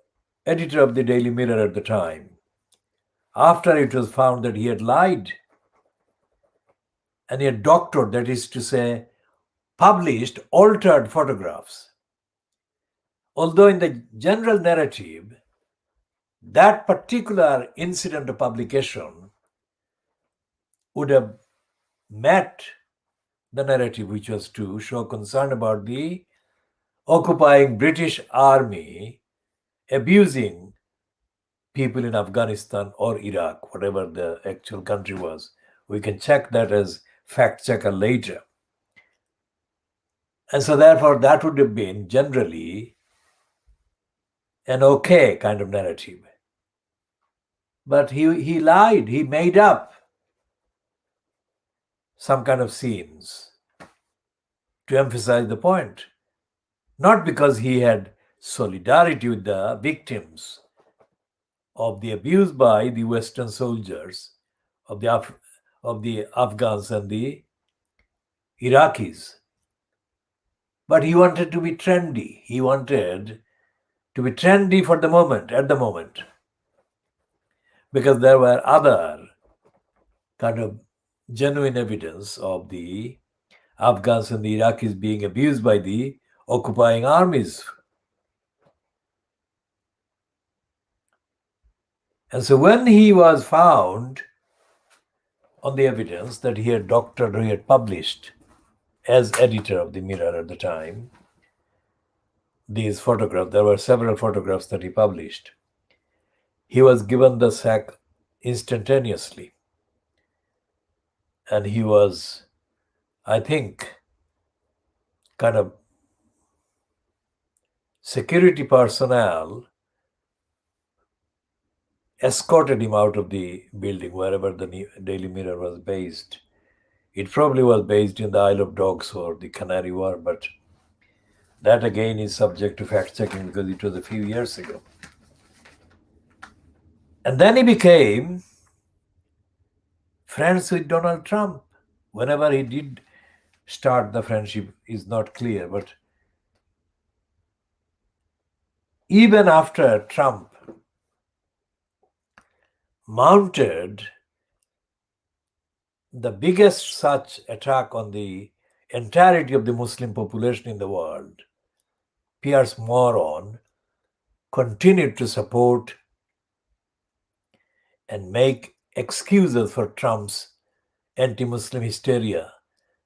editor of the Daily Mirror at the time, after it was found that he had lied and he had doctored, that is to say, published altered photographs. Although in the general narrative, that particular incident of publication would have met the narrative, which was to show concern about the occupying British army abusing people in Afghanistan or Iraq, whatever the actual country was. We can check that as fact checker later. And so therefore that would have been generally an okay kind of narrative. But he lied, he made up some kind of scenes to emphasize the point. Not because he had solidarity with the victims of the abuse by the Western soldiers, of the Afghans and the Iraqis. But he wanted to be trendy. He wanted to be trendy for the moment, at the moment. Because there were other kind of genuine evidence of the Afghans and the Iraqis being abused by the occupying armies. And so when he was found on the evidence that he had doctored or he had published as editor of the Mirror at the time, these photographs, there were several photographs that he published, he was given the sack instantaneously. And he was, I think, kind of security personnel escorted him out of the building, wherever the Daily Mirror was based. It probably was based in the Isle of Dogs or the Canary Wharf, but that again is subject to fact checking because it was a few years ago. And then he became friends with Donald Trump. Whenever he did start the friendship is not clear, but even after Trump mounted the biggest such attack on the entirety of the Muslim population in the world, Piers Morgan continued to support and make excuses for Trump's anti-Muslim hysteria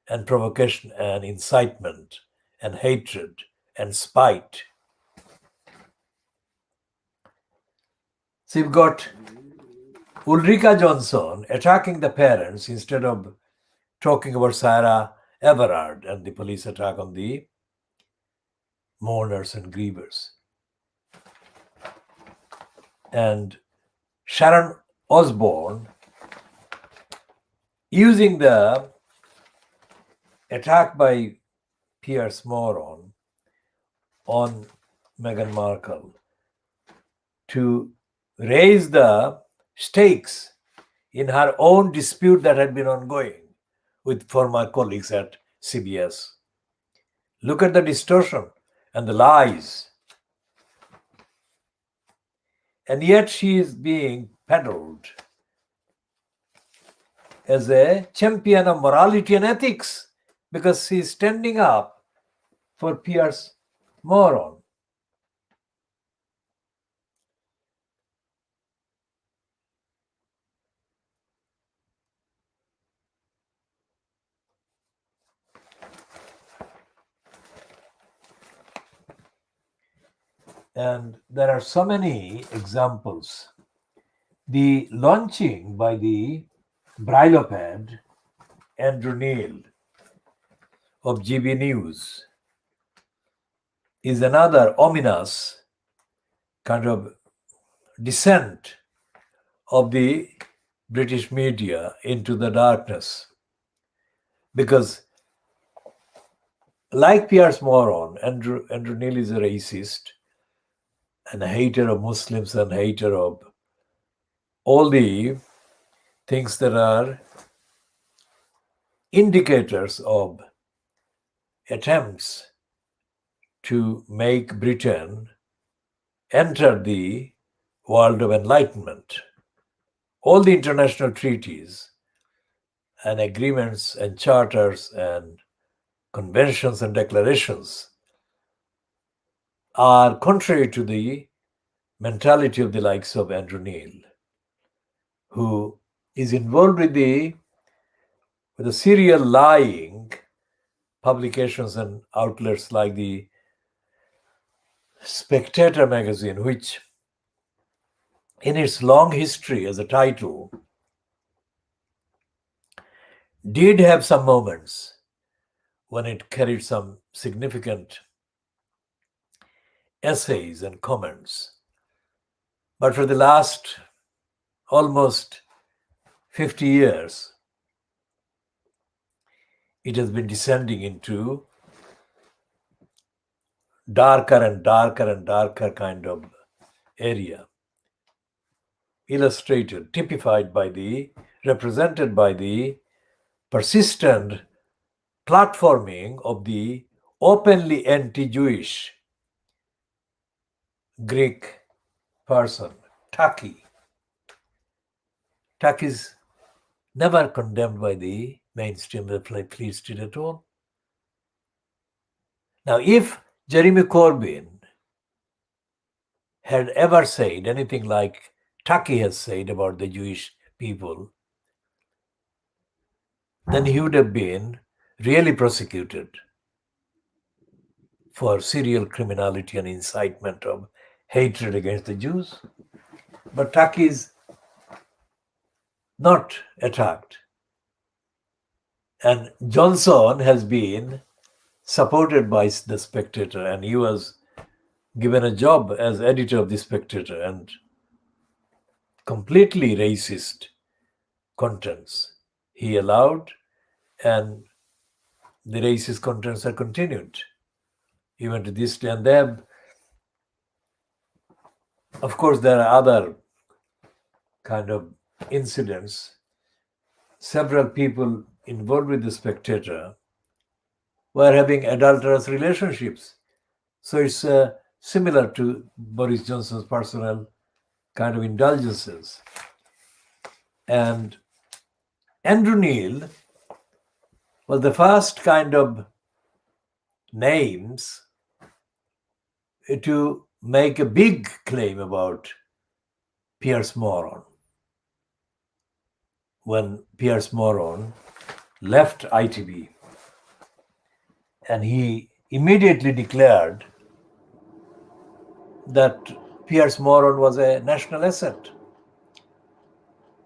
and provocation and incitement and hatred and spite. So you've got Ulrika Johnson attacking the parents instead of talking about Sarah Everard and the police attack on the mourners and grievers. And Sharon Osbourne using the attack by Piers Morgan on Meghan Markle to raise the stakes in her own dispute that had been ongoing with former colleagues at CBS. Look at the distortion and the lies. And yet she is being peddled as a champion of morality and ethics because she is standing up for Piers Morgan. And there are so many examples. The launching by the briloped Andrew Neil of GB News is another ominous kind of descent of the British media into the darkness. Because, like Piers Morgan, Andrew Neil is a racist and a hater of Muslims and hater of all the things that are indicators of attempts to make Britain enter the world of enlightenment. All the international treaties and agreements and charters and conventions and declarations are contrary to the mentality of the likes of Andrew Neil, who is involved with the serial lying publications and outlets like the Spectator magazine, which in its long history as a title did have some moments when it carried some significant essays and comments. But for the last almost 50 years, it has been descending into darker and darker and darker kind of area, illustrated, typified by represented by the persistent platforming of the openly anti-Jewish Greek person, Taki. Taki is never condemned by the mainstream Fleet Street at all. Now, if Jeremy Corbyn had ever said anything like Taki has said about the Jewish people, then he would have been really prosecuted for serial criminality and incitement of hatred against the Jews. But Taki is not attacked. And Johnson has been supported by the Spectator, and he was given a job as editor of the Spectator, and completely racist contents he allowed, and the racist contents are continued even to this day. And they have, of course, there are other kind of incidents. Several people involved with the Spectator were having adulterous relationships. So it's similar to Boris Johnson's personal kind of indulgences. And Andrew Neil was the first kind of names to make a big claim about Piers Morgan. When Piers Morgan left ITV, and he immediately declared that Piers Morgan was a national asset,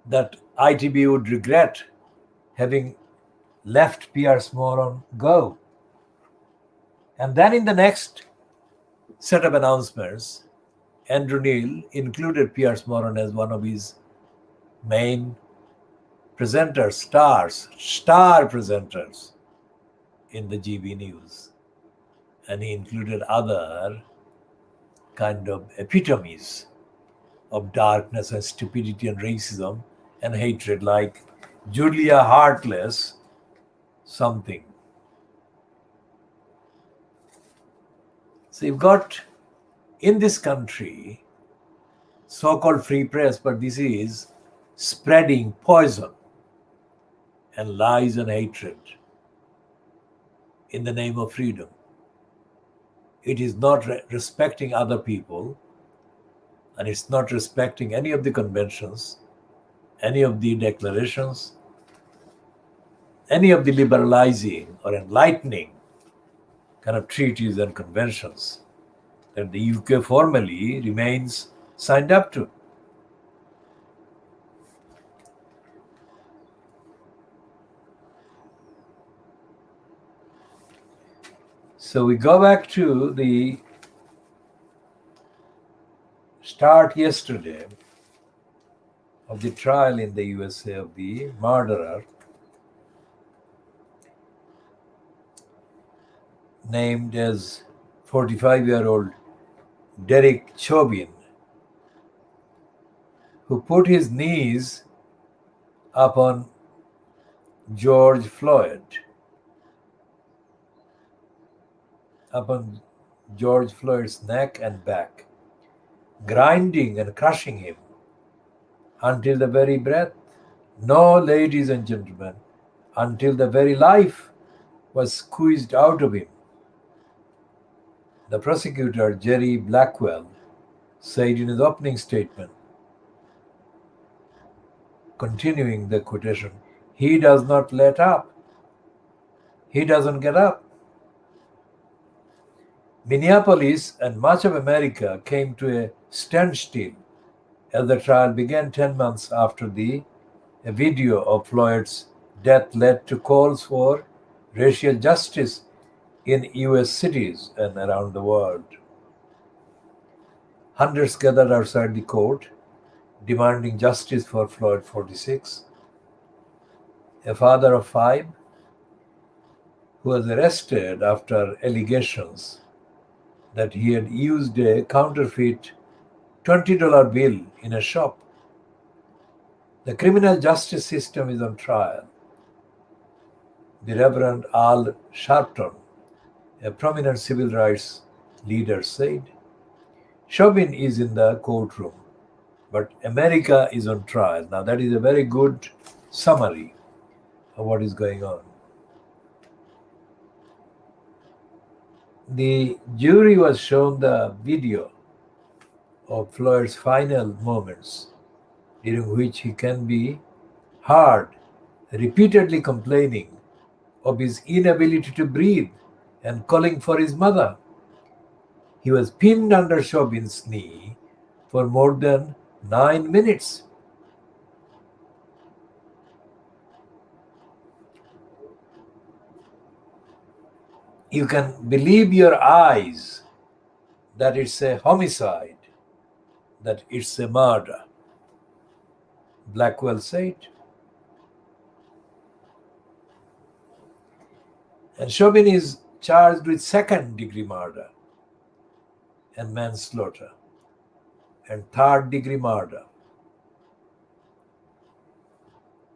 that ITV would regret having left Piers Morgan go. And then in the next set of announcements, Andrew Neil included Piers Morgan as one of his main presenters, star presenters in the GB News. And he included other kind of epitomes of darkness and stupidity and racism and hatred, like Julia Heartless something. So you've got in this country so-called free press, but this is spreading poison and lies and hatred in the name of freedom. It is not respecting other people, and it's not respecting any of the conventions, any of the declarations, any of the liberalizing or enlightening kind of treaties and conventions that the UK formally remains signed up to. So we go back to the start yesterday of the trial in the USA of the murderer named as 45-year-old Derek Chauvin, who put his knees upon George Floyd, upon George Floyd's neck and back, grinding and crushing him until the very breath. No, ladies and gentlemen, until the very life was squeezed out of him. The prosecutor, Jerry Blackwell, said in his opening statement, continuing the quotation, "He does not let up. He doesn't get up." Minneapolis and much of America came to a standstill as the trial began 10 months after a video of Floyd's death led to calls for racial justice in US cities and around the world. Hundreds gathered outside the court, demanding justice for Floyd 46, a father of 5 who was arrested after allegations that he had used a counterfeit $20 bill in a shop. The criminal justice system is on trial, the Reverend Al Sharpton, a prominent civil rights leader, said. Chauvin is in the courtroom, but America is on trial. Now, that is a very good summary of what is going on. The jury was shown the video of Floyd's final moments, during which he can be heard repeatedly complaining of his inability to breathe and calling for his mother. He was pinned under Chauvin's knee for more than 9 minutes. You can believe your eyes that it's a homicide, that it's a murder, Blackwell said. And Chauvin is charged with second-degree murder and manslaughter and third-degree murder.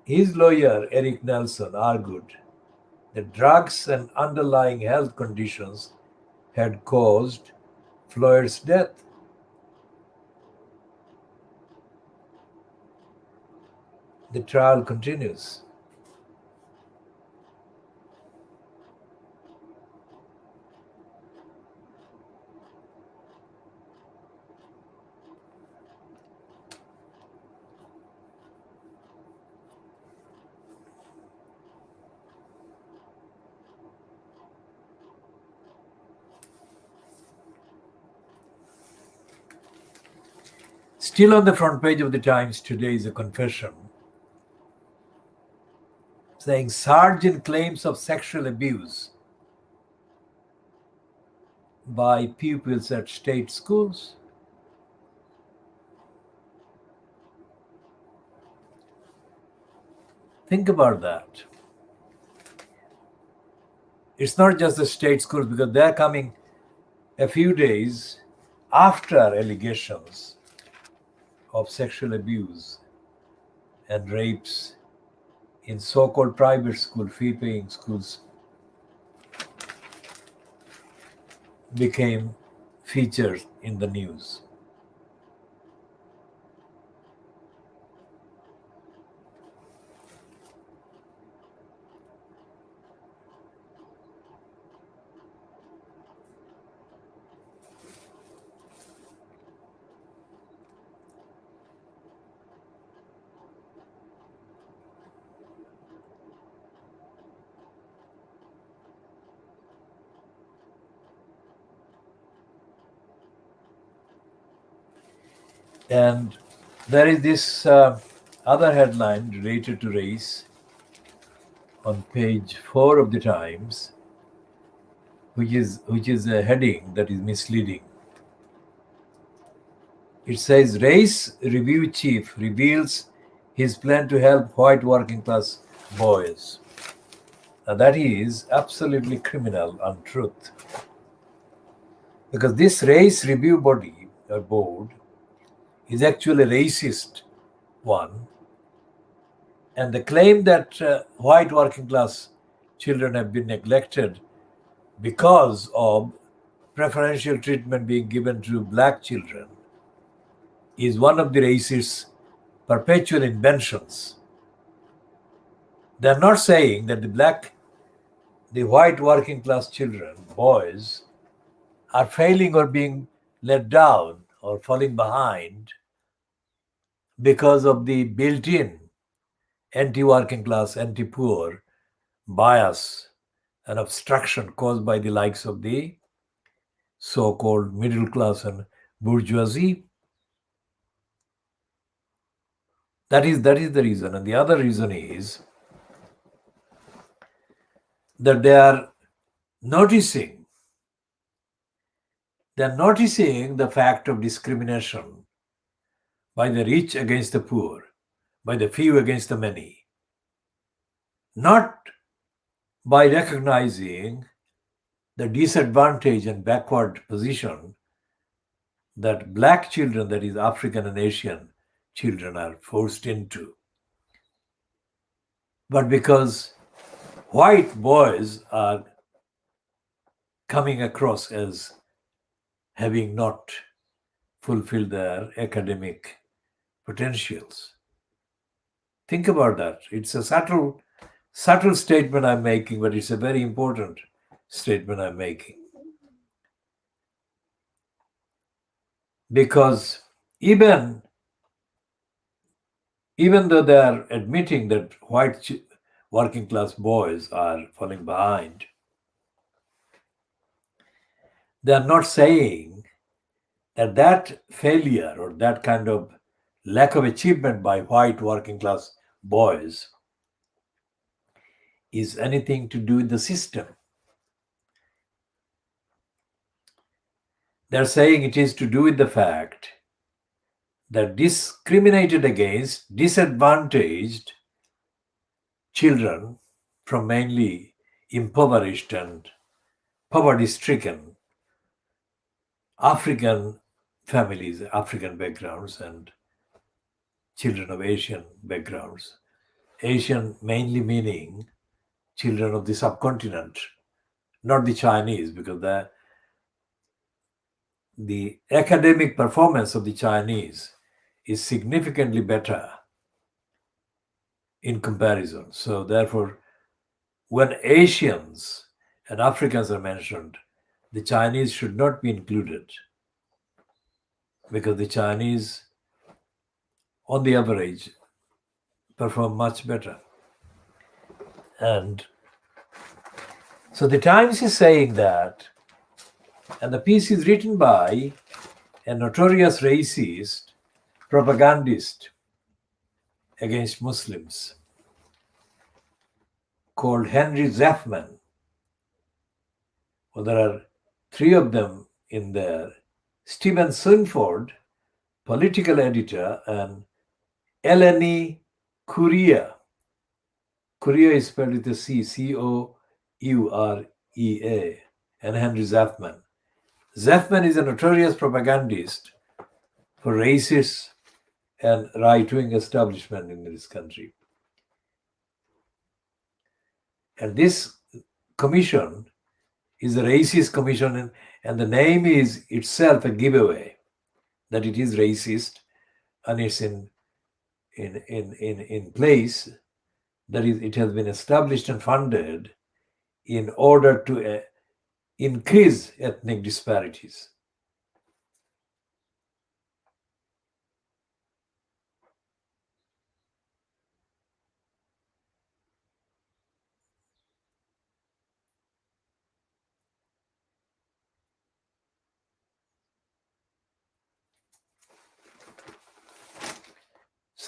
His lawyer, Eric Nelson, argued that drugs and underlying health conditions had caused Floyd's death. The trial continues. Still on the front page of the Times today is a confession saying Sergeant claims of sexual abuse by pupils at state schools. Think about that. It's not just the state schools, because they're coming a few days after allegations of sexual abuse and rapes in so-called private school, fee-paying schools became featured in the news. And there is this other headline related to race on page 4 of the Times, which is a heading that is misleading. It says Race Review Chief reveals his plan to help white working class boys. Now that is absolutely criminal untruth. Because this race review body or board is actually a racist one. And the claim that white working class children have been neglected because of preferential treatment being given to black children is one of the racist perpetual inventions. They're not saying that the white working class children, boys, are failing or being let down or falling behind because of the built-in anti-working class, anti-poor bias and obstruction caused by the likes of the so-called middle class and bourgeoisie. That is the reason. And the other reason is that noticing they're noticing the fact of discrimination by the rich against the poor, by the few against the many, not by recognizing the disadvantage and backward position that black children, that is African and Asian children, are forced into. But because white boys are coming across as having not fulfilled their academic potentials. Think about that. It's a subtle statement I'm making, but it's a very important statement I'm making. Because even though they are admitting that white working class boys are falling behind, they are not saying that failure or that kind of lack of achievement by white working class boys is anything to do with the system. They're saying it is to do with the fact that discriminated against, disadvantaged children from mainly impoverished and poverty-stricken African families, African backgrounds, and children of Asian backgrounds. Asian mainly meaning children of the subcontinent, not the Chinese, because the academic performance of the Chinese is significantly better in comparison. So therefore, when Asians and Africans are mentioned, the Chinese should not be included, because the Chinese, on the average, perform much better. And so the Times is saying that, and the piece is written by a notorious racist propagandist against Muslims called Henry Zeffman. Well, there are three of them in there. Stephen Sunford, political editor, and Eleni Courea. Courea is spelled with a C, Courea, and Henry Zeffman. Zeffman is a notorious propagandist for racist and right-wing establishment in this country. And this commission is a racist commission, and the name is itself a giveaway that it is racist, and it's in place, that is, it has been established and funded in order to increase ethnic disparities.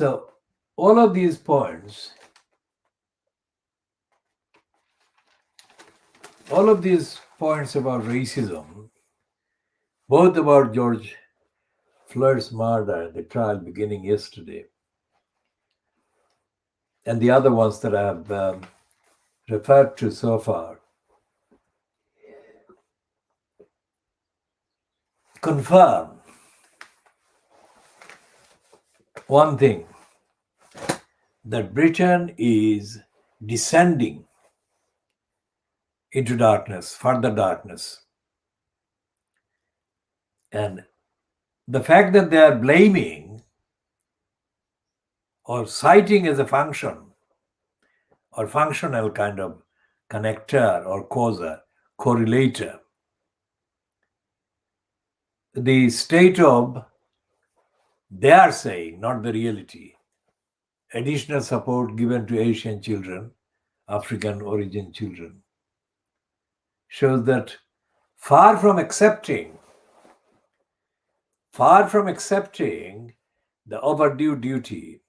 So all of these points, about racism, both about George Floyd's murder, the trial beginning yesterday, and the other ones that I have referred to so far, confirm one thing, that Britain is descending into darkness, further darkness. And the fact that they are blaming or citing as a function or functional kind of connector or causa, correlator, the state of, they are saying, not the reality, additional support given to Asian children, African origin children, shows that far from accepting the overdue duty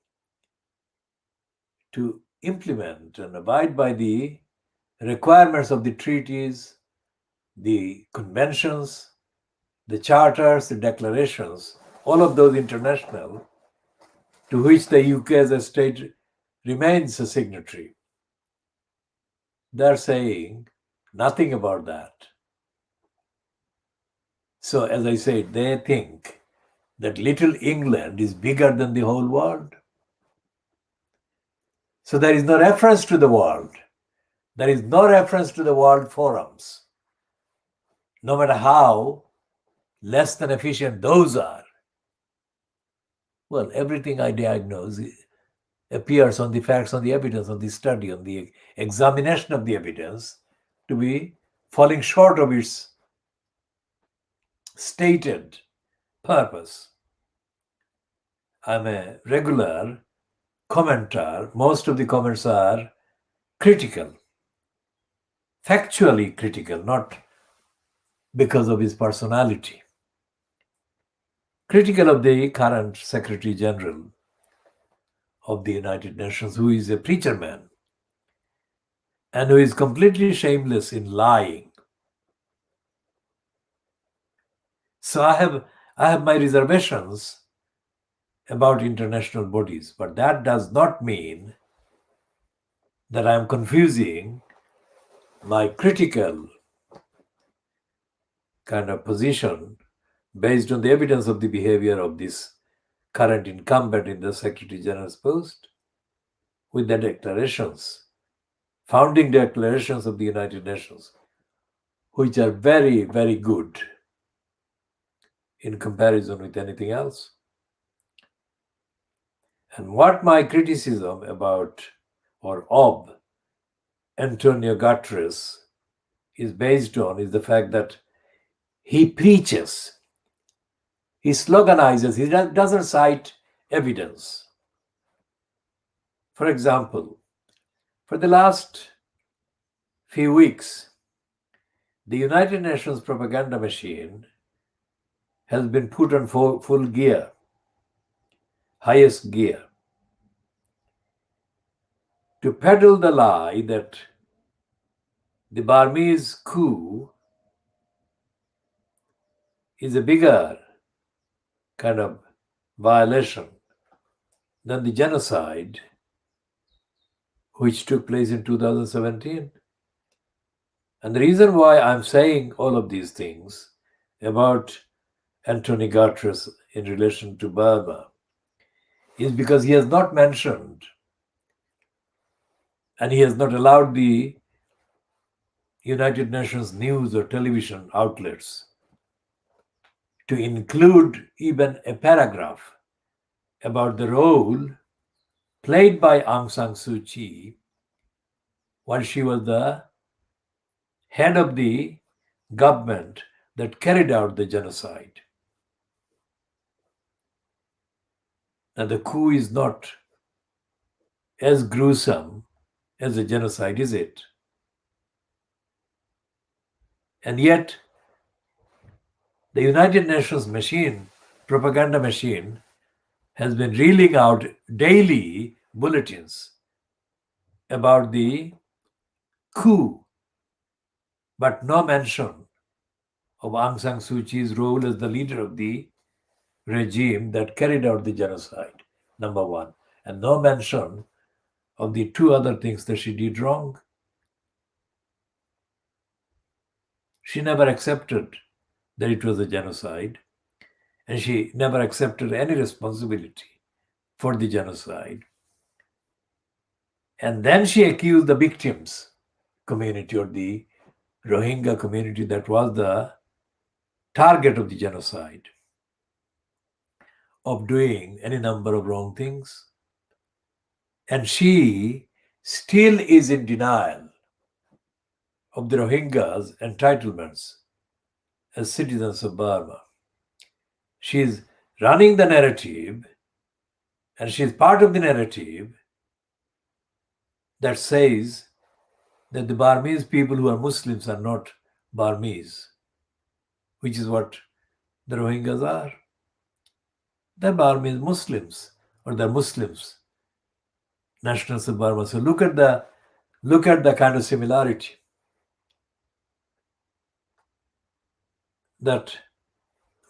to implement and abide by the requirements of the treaties, the conventions, the charters, the declarations, all of those international, to which the UK as a state remains a signatory. They're saying nothing about that. So, as I said, they think that little England is bigger than the whole world. So there is no reference to the world. There is no reference to the world forums, no matter how less than efficient those are. Well, everything I diagnose appears on the facts, on the evidence, on the study, on the examination of the evidence to be falling short of its stated purpose. I'm a regular commenter. Most of the comments are critical, factually critical, not because of his personality. Critical of the current Secretary General of the United Nations, who is a preacher man and who is completely shameless in lying. So I have my reservations about international bodies, but that does not mean that I am confusing my critical kind of position based on the evidence of the behavior of this current incumbent in the Secretary General's post with the declarations, founding declarations of the United Nations, which are very, very good in comparison with anything else. And what my criticism about or of Antonio Guterres is based on is the fact that he preaches, he sloganizes, he doesn't cite evidence. For example, for the last few weeks, the United Nations propaganda machine has been put on full gear, highest gear, to peddle the lie that the Burmese coup is a bigger kind of violation than the genocide which took place in 2017. And the reason why I'm saying all of these things about Antonio Guterres in relation to Burma is because he has not mentioned and he has not allowed the United Nations news or television outlets to include even a paragraph about the role played by Aung San Suu Kyi while she was the head of the government that carried out the genocide. Now, the coup is not as gruesome as a genocide, is it? And yet, the United Nations machine, propaganda machine, has been reeling out daily bulletins about the coup, but no mention of Aung San Suu Kyi's role as the leader of the regime that carried out the genocide, number one, and no mention of the two other things that she did wrong. She never accepted that it was a genocide, and she never accepted any responsibility for the genocide. And then she accused the victims community, or the Rohingya community that was the target of the genocide, of doing any number of wrong things. And she still is in denial of the Rohingyas' entitlements as citizens of Burma. She is running the narrative, and she is part of the narrative that says that the Burmese people who are Muslims are not Burmese, which is what the Rohingyas are. They're Burmese Muslims, or they're Muslims, nationals of Burma. So look at the kind of similarity that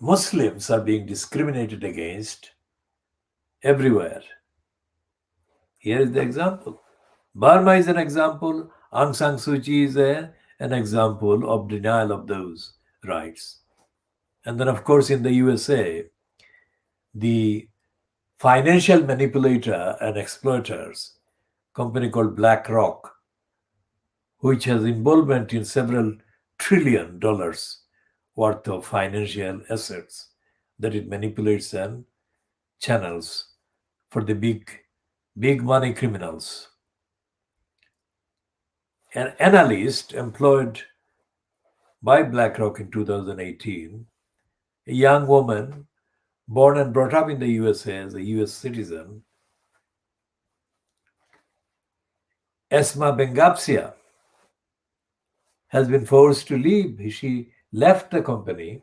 Muslims are being discriminated against everywhere. Here is the example. Burma is an example. Aung San Suu Kyi is an example of denial of those rights. And then, of course, in the USA, the financial manipulator and exploiters, company called BlackRock, which has involvement in several $trillion worth of financial assets that it manipulates and channels for the big money criminals. An analyst employed by BlackRock in 2018, a young woman born and brought up in the USA as a US citizen, Esma Bengapsia, has been forced to leave. She left the company,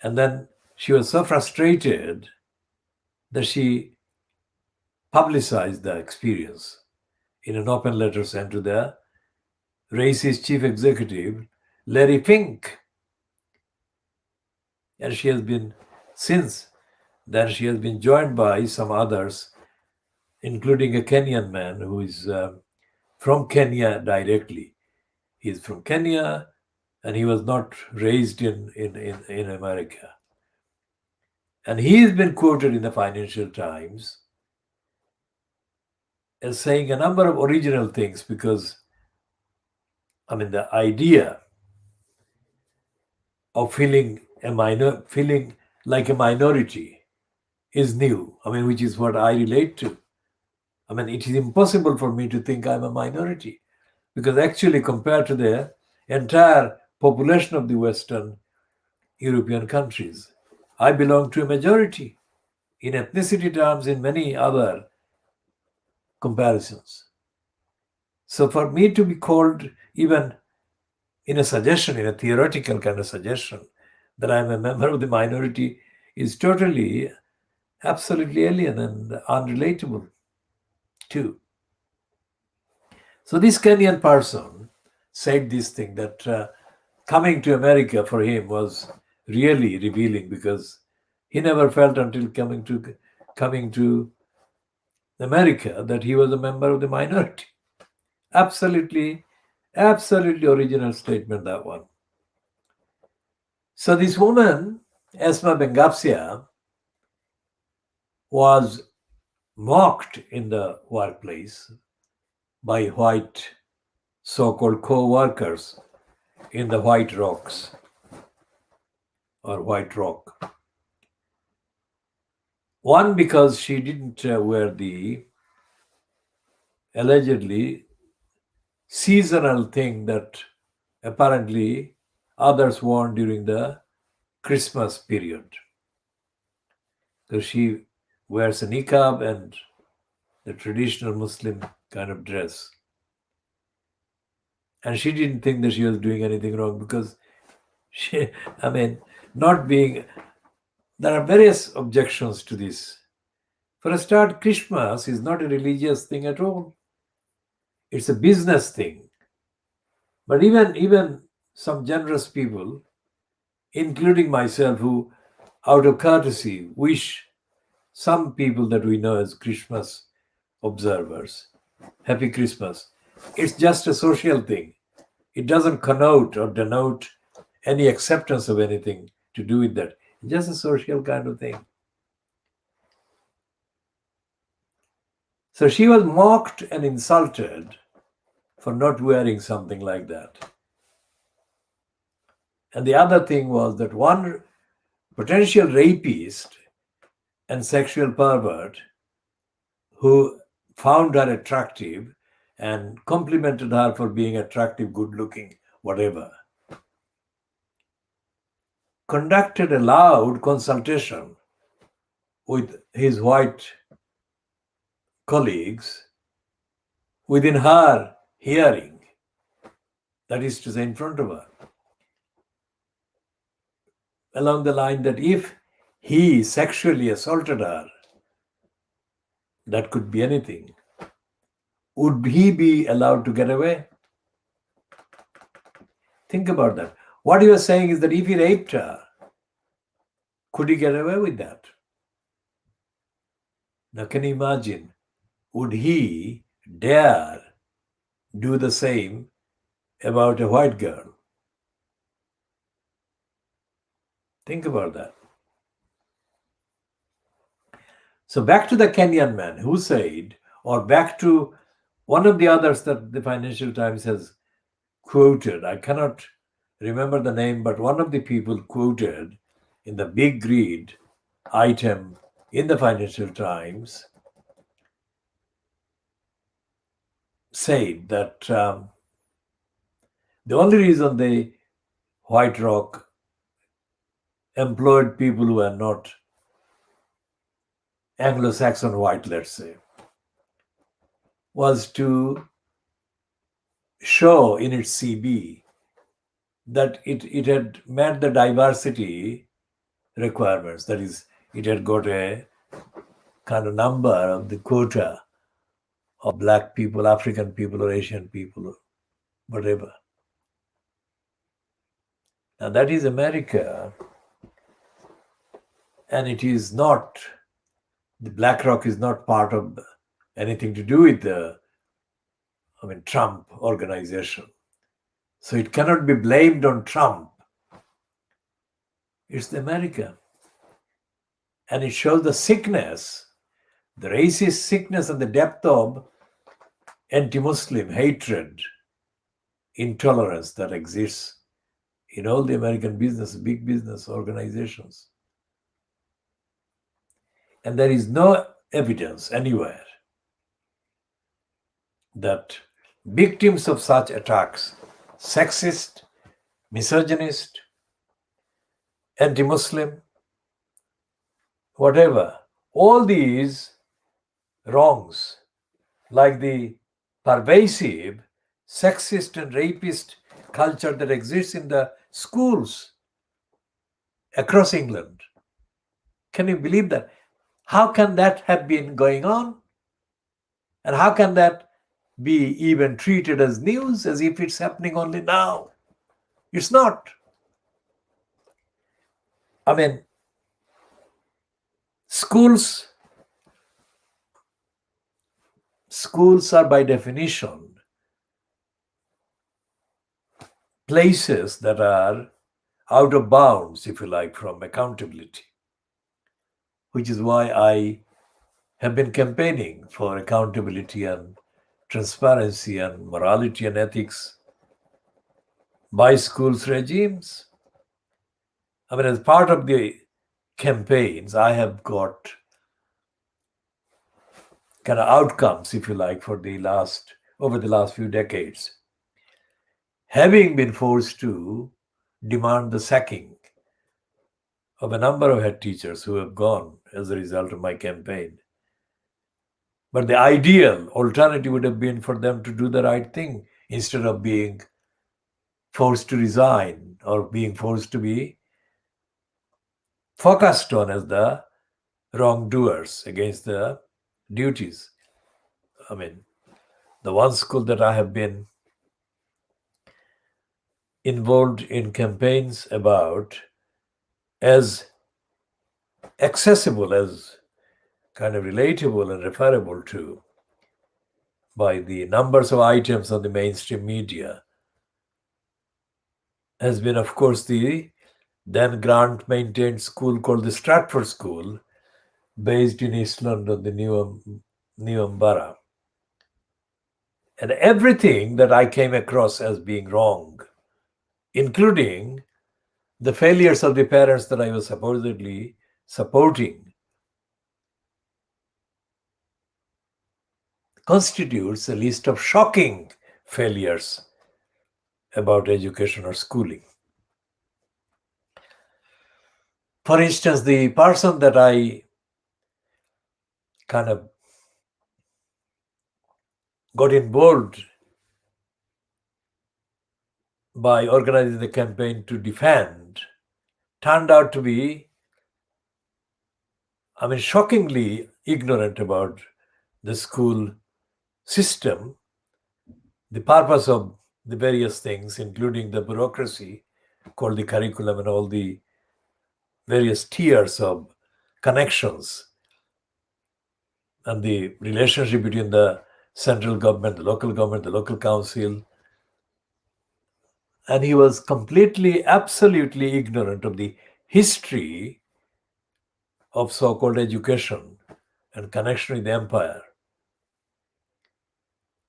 and then she was so frustrated that she publicized the experience in an open letter sent to the racist chief executive, Larry Fink. And she has been, since then, she has been joined by some others, including a Kenyan man who is from Kenya directly. He is from Kenya, and he was not raised in America. And he has been quoted in the Financial Times as saying a number of original things, because, I mean, the idea of feeling like a minority is new. I mean, which is what I relate to. I mean, it is impossible for me to think I'm a minority, because actually, compared to the entire population of the Western European countries, I belong to a majority in ethnicity terms, in many other comparisons. So for me to be called, even in a suggestion, in a theoretical kind of suggestion, that I'm a member of the minority is totally, absolutely alien and unrelatable too. So this Kenyan person said this thing, that coming to America for him was really revealing, because he never felt until coming to America that he was a member of the minority. Absolutely original statement, that one. So this woman, Esma Bengapsia, was mocked in the workplace by white so-called co-workers in the White Rocks, or White Rock. One, because she didn't wear the allegedly seasonal thing that apparently others worn during the Christmas period. So she wears a niqab and the traditional Muslim kind of dress. And she didn't think that she was doing anything wrong, because there are various objections to this For a start, Christmas is not a religious thing at all. It's a business thing. But even some generous people, including myself, who out of courtesy wish some people that we know as Christmas observers Happy Christmas. It's just a social thing. It doesn't connote or denote any acceptance of anything to do with that. It's just a social kind of thing. So she was mocked and insulted for not wearing something like that. And the other thing was that one potential rapist and sexual pervert who found her attractive and complimented her for being attractive, good looking, whatever, conducted a loud consultation with his white colleagues within her hearing, that is to say, in front of her, along the line that if he sexually assaulted her, that could be anything, would he be allowed to get away? Think about that. What you are saying is that if he raped her, could he get away with that? Now, can you imagine? Would he dare do the same about a white girl? Think about that. So back to the Kenyan man who said, or back to one of the others that the Financial Times has quoted. I cannot remember the name, but one of the people quoted in the big read item in the Financial Times said that the only reason the White Rock employed people who are not Anglo-Saxon white, let's say, was to show in its CB that it had met the diversity requirements. That is, it had got a kind of number of the quota of black people, African people, or Asian people, or whatever. Now that is America, and it is not, the BlackRock is not part of anything to do with the, Trump organization. So it cannot be blamed on Trump. It's America. And it shows the sickness, the racist sickness and the depth of anti-Muslim hatred, intolerance that exists in all the American business, big business organizations. And there is no evidence anywhere that victims of such attacks, sexist, misogynist, anti-Muslim, whatever, all these wrongs, like the pervasive sexist and rapist culture that exists in the schools across England. Can you believe that? How can that have been going on? And how can that be even treated as news, as if it's happening only now? It's not. Schools are by definition places that are out of bounds, if you like, from accountability, which is why I have been campaigning for accountability and transparency and morality and ethics by schools regimes. As part of the campaigns, I have got kind of outcomes, if you like, for over the last few decades, having been forced to demand the sacking of a number of head teachers who have gone as a result of my campaign. But the ideal alternative would have been for them to do the right thing instead of being forced to resign or being forced to be focused on as the wrongdoers against the duties. I mean, the one school that I have been involved in campaigns about, as accessible, as kind of relatable and referable to by the numbers of items on the mainstream media, has been, of course, the then Grant maintained school called the Stratford School, based in East London, the Newham Borough. And everything that I came across as being wrong, including the failures of the parents that I was supposedly supporting, constitutes a list of shocking failures about education or schooling. For instance, the person that I kind of got involved by organizing the campaign to defend turned out to be, shockingly ignorant about the school system, the purpose of the various things, including the bureaucracy called the curriculum and all the various tiers of connections and the relationship between the central government, the local council. And he was completely, absolutely ignorant of the history of so-called education and connection with the empire.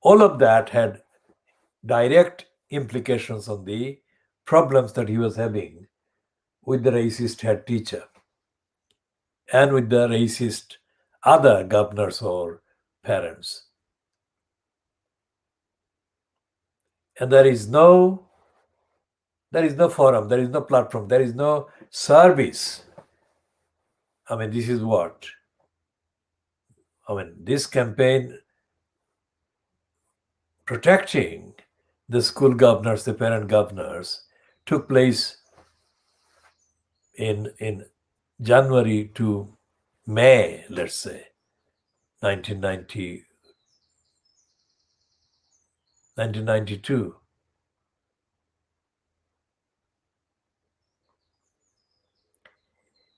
All of that had direct implications on the problems that he was having with the racist head teacher and with the racist other governors or parents. And there is no forum, there is no platform, there is no service. This is what this campaign protecting the school governors, the parent governors, took place in January to May, let's say, 1992.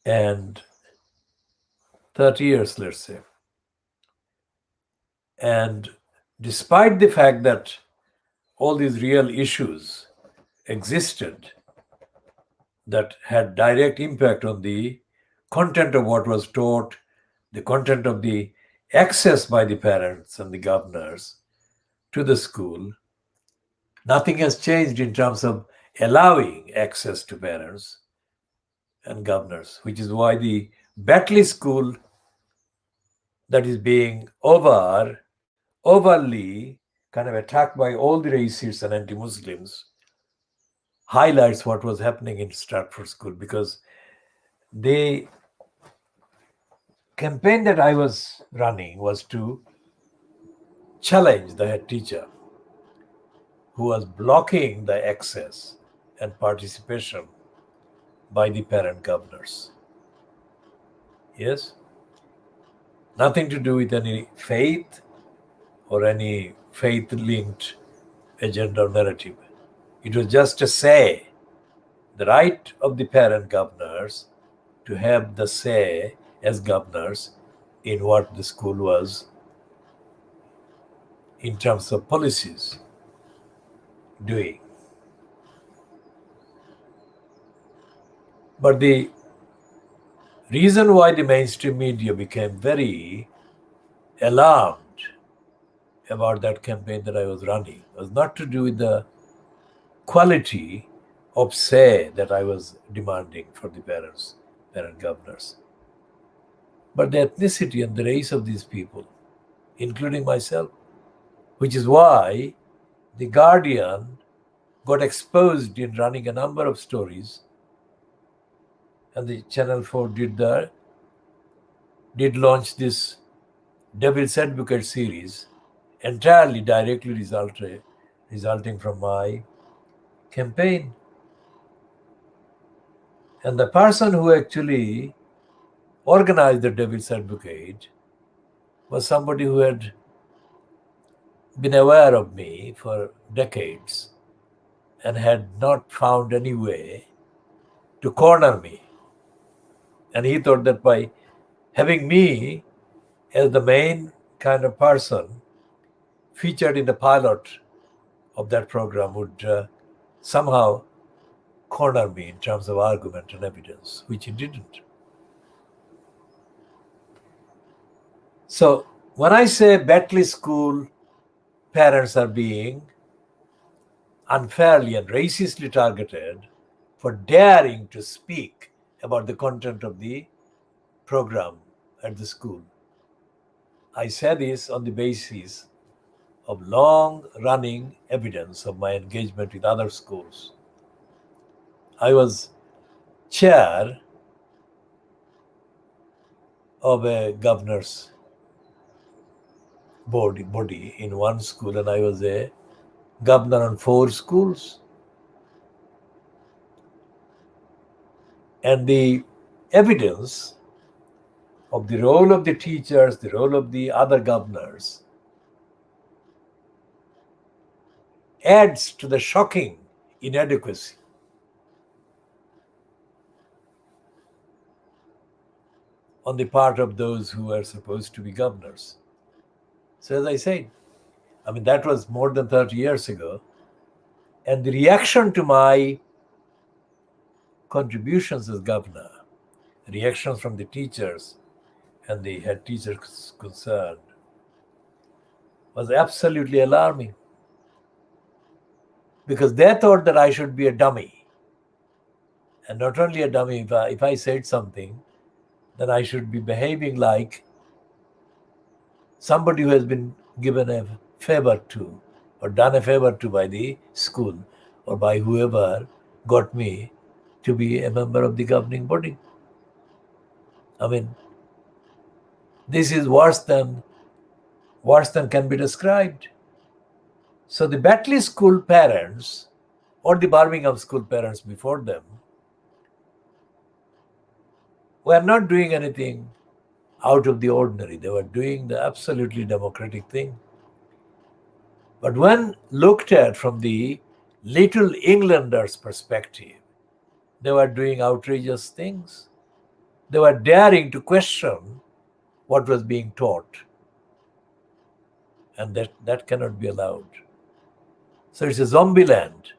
And 30 years, let's say. And despite the fact that all these real issues existed that had direct impact on the content of what was taught, the content of the access by the parents and the governors to the school, nothing has changed in terms of allowing access to parents and governors, which is why the Batley School that is being overly kind of attacked by all the racists and anti-Muslims highlights what was happening in Stratford School, because the campaign that I was running was to challenge the head teacher who was blocking the access and participation by the parent governors. Yes? Nothing to do with any faith or any faith-linked agenda or narrative. It was just to say the right of the parent governors to have the say as governors in what the school was in terms of policies doing. But the reason why the mainstream media became very alarmed about that campaign that I was running was not to do with the quality of say that I was demanding for the parent governors, but the ethnicity and the race of these people, including myself, which is why the Guardian got exposed in running a number of stories, and the Channel 4 did launch this Devil's Advocate series, entirely directly resulting from my campaign. And the person who actually organized the Devil's Advocate was somebody who had been aware of me for decades and had not found any way to corner me. And he thought that by having me as the main kind of person featured in the pilot of that program would somehow corner me in terms of argument and evidence, which he didn't. So when I say Batley School parents are being unfairly and racistly targeted for daring to speak about the content of the program at the school, I say this on the basis of long-running evidence of my engagement with other schools. I was chair of a governor's body in one school, and I was a governor on 4 schools. And the evidence of the role of the teachers, the role of the other governors, adds to the shocking inadequacy on the part of those who are supposed to be governors. So as I said, that was more than 30 years ago. And the reaction to my contributions as governor, reactions from the teachers and the head teachers concerned, was absolutely alarming. Because they thought that I should be a dummy. And not only a dummy, if I said something, then I should be behaving like somebody who has been given a favor to or done a favor to by the school or by whoever got me to be a member of the governing body. This is worse than can be described. So the Batley School parents or the Birmingham School parents before them were not doing anything out of the ordinary. They were doing the absolutely democratic thing. But when looked at from the Little Englanders' perspective, they were doing outrageous things. They were daring to question what was being taught. And that cannot be allowed. So it's a zombie land,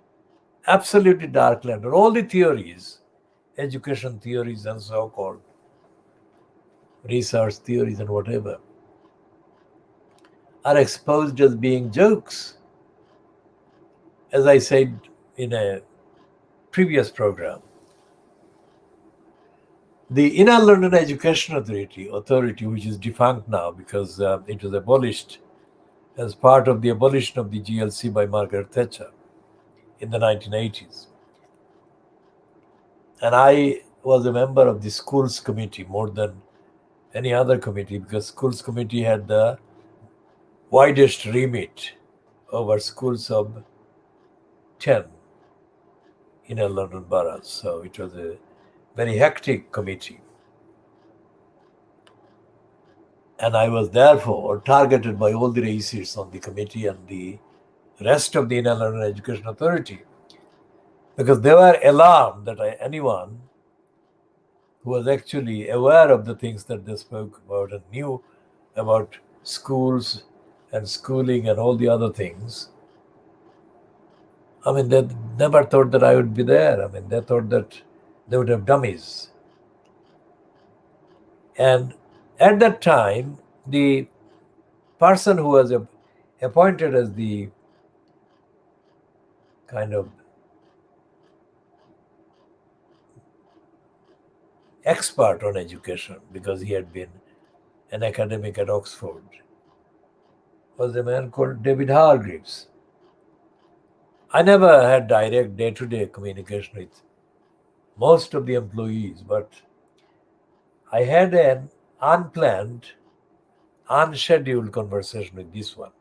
absolutely dark land, where all the theories, education theories and so-called research theories and whatever, are exposed as being jokes. As I said in a previous program, the Inner London Education Authority, which is defunct now because it was abolished as part of the abolition of the GLC by Margaret Thatcher in the 1980s. And I was a member of the Schools Committee more than any other committee because Schools Committee had the widest remit over schools of 10 Inner London boroughs. So it was a very hectic committee. And I was therefore targeted by all the racists on the committee and the rest of the Inner London Education Authority because they were alarmed that anyone who was actually aware of the things that they spoke about and knew about schools and schooling and all the other things, they never thought that I would be there. They thought that they would have dummies. And at that time, the person who was appointed as the kind of expert on education, because he had been an academic at Oxford, was a man called David Hargreaves. I never had direct day-to-day communication with most of the employees, but I had an unplanned, unscheduled conversation with this one.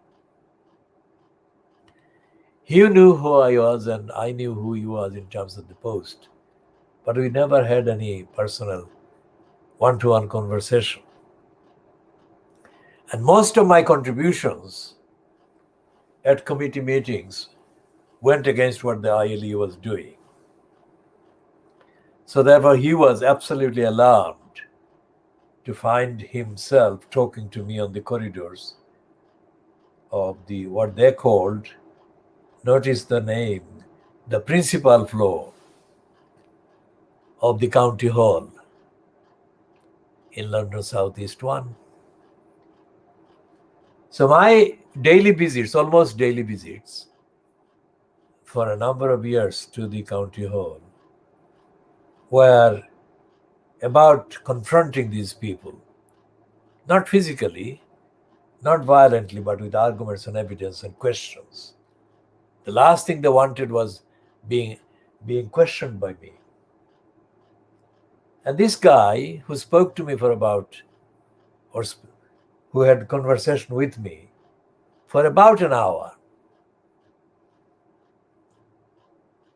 He knew who I was and I knew who he was in terms of the post, but we never had any personal one-to-one conversation. And most of my contributions at committee meetings went against what the ILE was doing. So therefore, he was absolutely alarmed to find himself talking to me on the corridors of the what they called, notice the name, the principal floor of the county hall in London Southeast 1. So my daily visits, almost daily visits, for a number of years to the county hall were about confronting these people, not physically, not violently, but with arguments and evidence and questions. The last thing they wanted was being questioned by me. And this guy who spoke to me for about, or who had conversation with me for about an hour,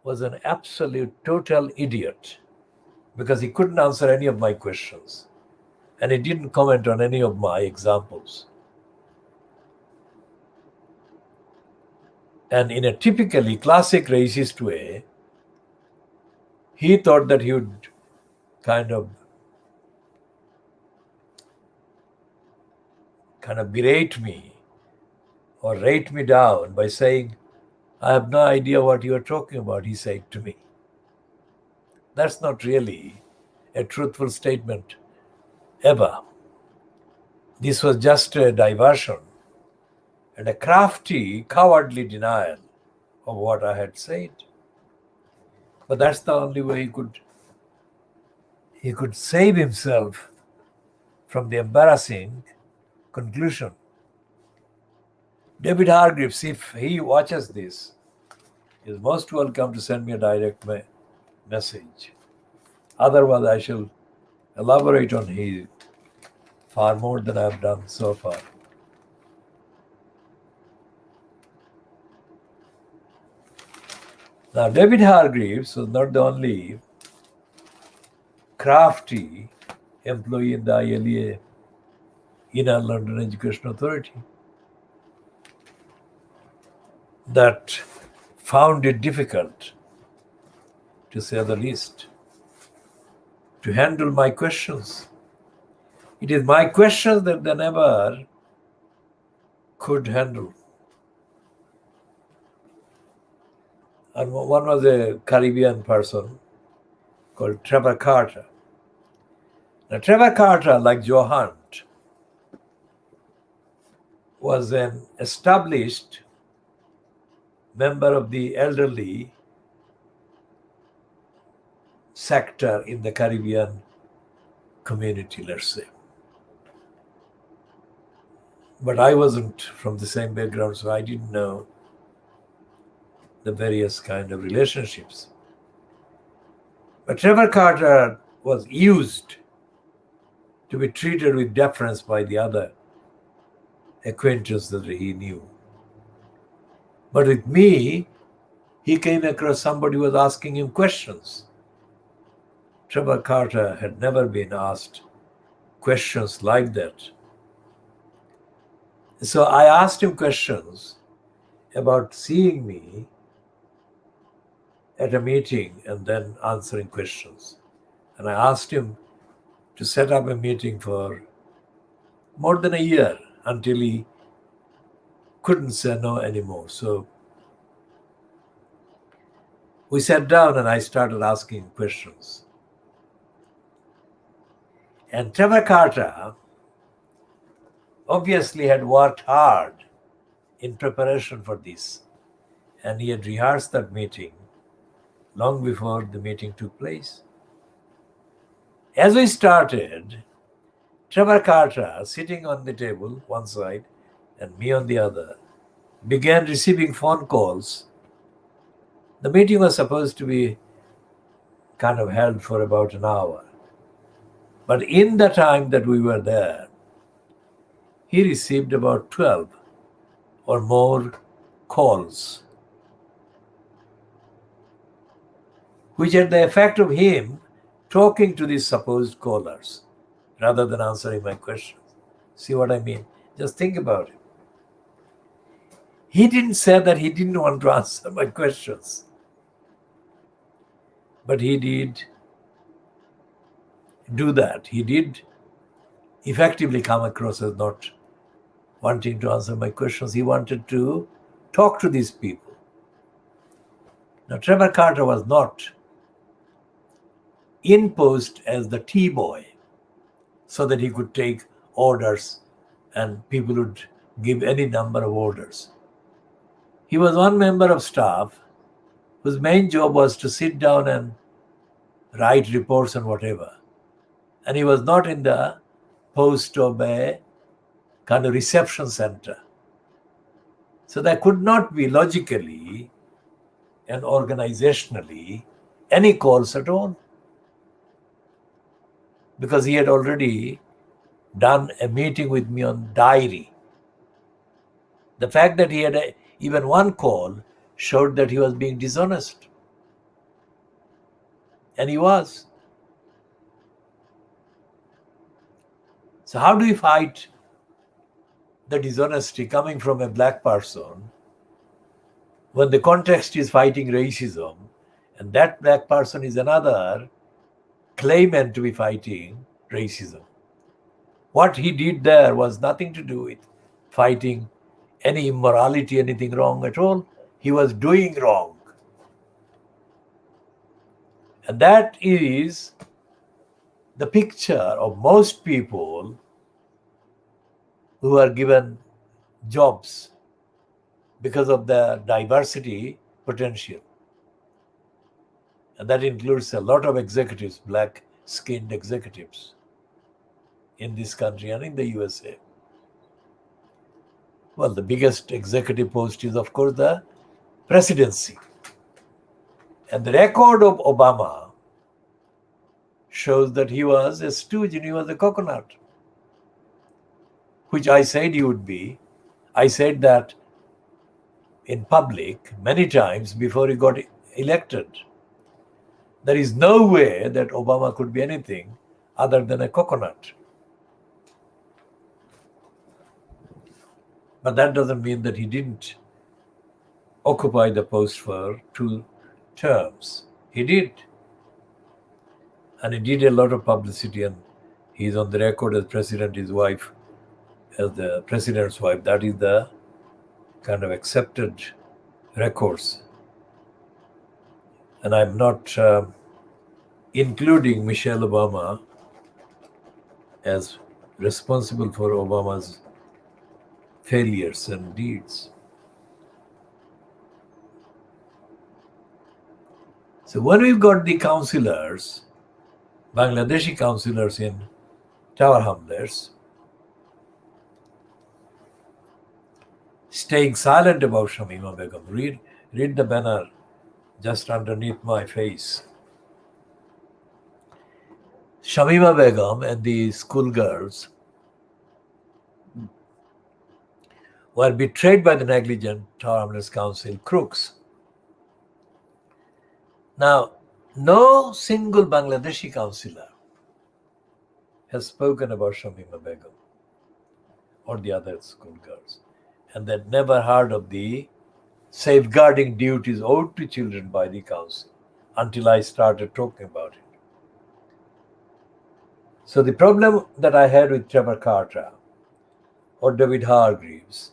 was an absolute total idiot, because he couldn't answer any of my questions and he didn't comment on any of my examples. And in a typically classic racist way, he thought that he would kind of berate me or rate me down by saying, "I have no idea what you are talking about," he said to me. That's not really a truthful statement ever. This was just a diversion and a crafty, cowardly denial of what I had said. But that's the only way he could save himself from the embarrassing conclusion. David Hargreaves, if he watches this, is most welcome to send me a direct message. Otherwise, I shall elaborate on his far more than I've done so far. Now, David Hargreaves was not the only crafty employee in the ILA, Inner London Education Authority, that found it difficult, to say the least, to handle my questions. It is my questions that they never could handle. And one was a Caribbean person called Trevor Carter. Now, Trevor Carter, like Joe Hunt, was an established member of the elderly sector in the Caribbean community, let's say. But I wasn't from the same background, so I didn't know the various kind of relationships. But Trevor Carter was used to be treated with deference by the other acquaintances that he knew. But with me, he came across somebody who was asking him questions. Trevor Carter had never been asked questions like that. So I asked him questions about seeing me at a meeting and then answering questions. And I asked him to set up a meeting for more than a year until he couldn't say no anymore. So we sat down and I started asking questions. And Trevor Carter obviously had worked hard in preparation for this. And he had rehearsed that meeting long before the meeting took place. As we started, Trevor Carter, sitting on the table one side and me on the other, began receiving phone calls. The meeting was supposed to be kind of held for about an hour. But in the time that we were there, he received about 12 or more calls, which had the effect of him talking to these supposed callers rather than answering my questions. See what I mean? Just think about it. He didn't say that he didn't want to answer my questions, but he did do that. He did effectively come across as not wanting to answer my questions. He wanted to talk to these people. Now, Trevor Carter was not in post as the tea boy so that he could take orders and people would give any number of orders. He was one member of staff whose main job was to sit down and write reports and whatever. And he was not in the post of a kind of reception center. So there could not be logically and organizationally any calls at all, because he had already done a meeting with me on diary. The fact that he had even one call showed that he was being dishonest. And he was. So how do you fight the dishonesty coming from a black person when the context is fighting racism and that black person is another claimant to be fighting racism? What he did there was nothing to do with fighting any immorality, anything wrong at all. He was doing wrong. And that is the picture of most people who are given jobs because of their diversity potential. And that includes a lot of executives, black-skinned executives in this country and in the USA. Well, the biggest executive post is, of course, the presidency. And the record of Obama shows that he was a stooge and he was a coconut, which I said he would be. I said that in public many times before he got elected. There is no way that Obama could be anything other than a coconut. But that doesn't mean that he didn't occupy the post for 2 terms. He did. And he did a lot of publicity, and he's on the record as president, his wife, as the president's wife. That is the kind of accepted records. And I'm not including Michelle Obama as responsible for Obama's failures and deeds. So when we've got the counselors, Bangladeshi counselors in Tower Hamlets, staying silent about Shamima Begum. Read the banner just underneath my face. Shamima Begum and the schoolgirls were betrayed by the negligent Tower Hamlets Council crooks. Now, no single Bangladeshi councillor has spoken about Shamima Begum or the other schoolgirls, and they'd never heard of the safeguarding duties owed to children by the council until I started talking about it. So the problem that I had with Trevor Carter or David Hargreaves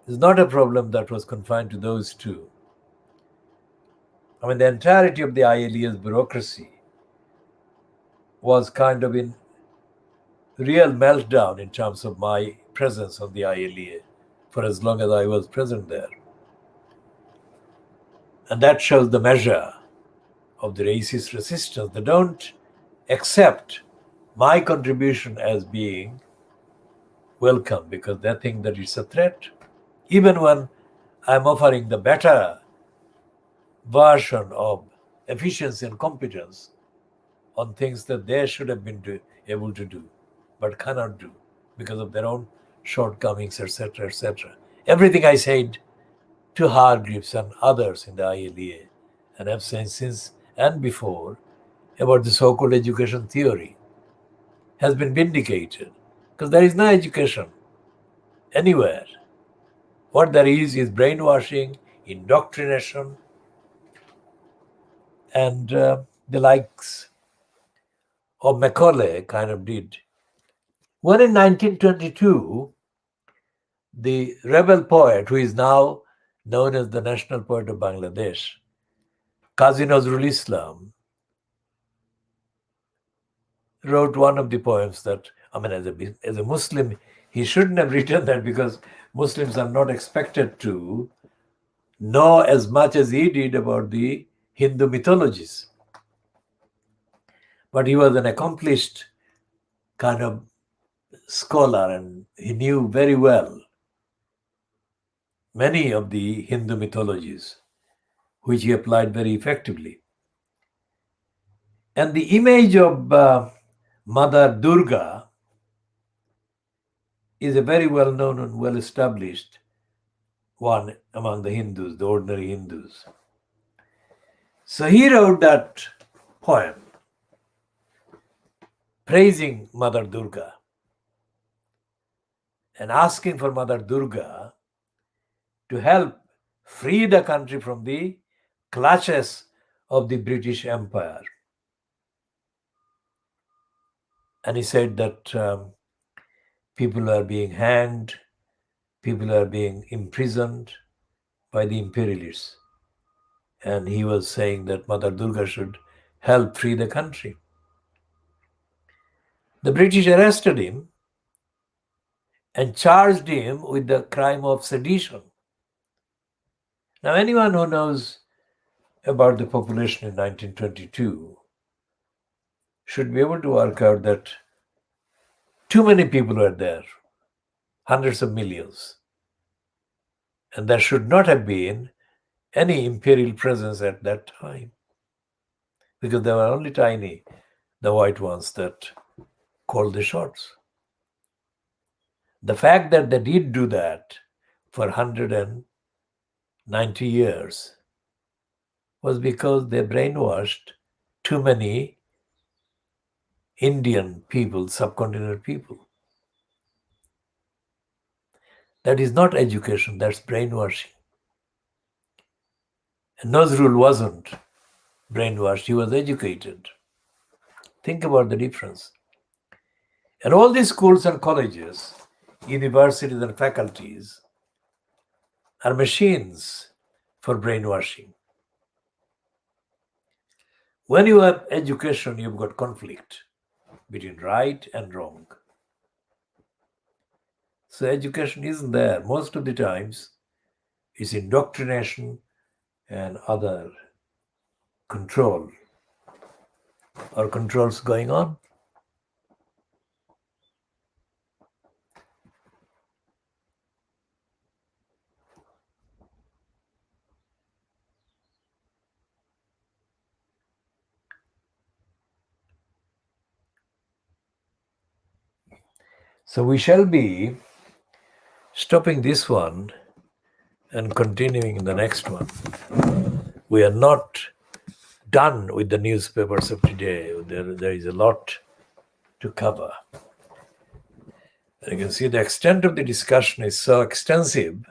is not a problem that was confined to those two. I mean, the entirety of the ILEA's bureaucracy was kind of in real meltdown in terms of my presence on the ILEA for as long as I was present there. And that shows the measure of the racist resistance. They don't accept my contribution as being welcome because they think that it's a threat. Even when I'm offering the better version of efficiency and competence on things that they should have been able to do, but cannot do because of their own shortcomings, etc., etc. Everything I said to Hargreaves and others in the ILEA, and have said since and before about the so-called education theory has been vindicated, because there is no education anywhere. What there is brainwashing, indoctrination, and the likes of Macaulay kind of did. When in 1922, the rebel poet, who is now known as the national poet of Bangladesh, Qazi Nazrul Islam, wrote one of the poems that, as a Muslim, he shouldn't have written that, because Muslims are not expected to know as much as he did about the Hindu mythologies. But he was an accomplished kind of scholar, and he knew very well many of the Hindu mythologies, which he applied very effectively. And the image of Mother Durga is a very well-known and well-established one among the Hindus, the ordinary Hindus. So he wrote that poem praising Mother Durga and asking for Mother Durga to help free the country from the clutches of the British Empire. And he said that people are being hanged, people are being imprisoned by the imperialists. And he was saying that Mother Durga should help free the country. The British arrested him and charged him with the crime of sedition. Now, anyone who knows about the population in 1922 should be able to work out that too many people were there, hundreds of millions. And there should not have been any imperial presence at that time, because they were only tiny, the white ones that called the shots. The fact that they did do that for 190 years was because they brainwashed too many Indian people, subcontinental people. That is not education, that's brainwashing. And Nazrul wasn't brainwashed, he was educated. Think about the difference. And all these schools and colleges, universities and faculties are machines for brainwashing. When you have education, you've got conflict between right and wrong. So education isn't there. Most of the times, it's indoctrination and other control or controls going on. So we shall be stopping this one and continuing in the next one. We are not done with the newspapers of today. There is a lot to cover. And you can see the extent of the discussion is so extensive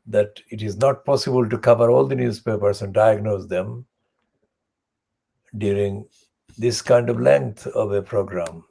that it is not possible to cover all the newspapers and diagnose them during this kind of length of a program.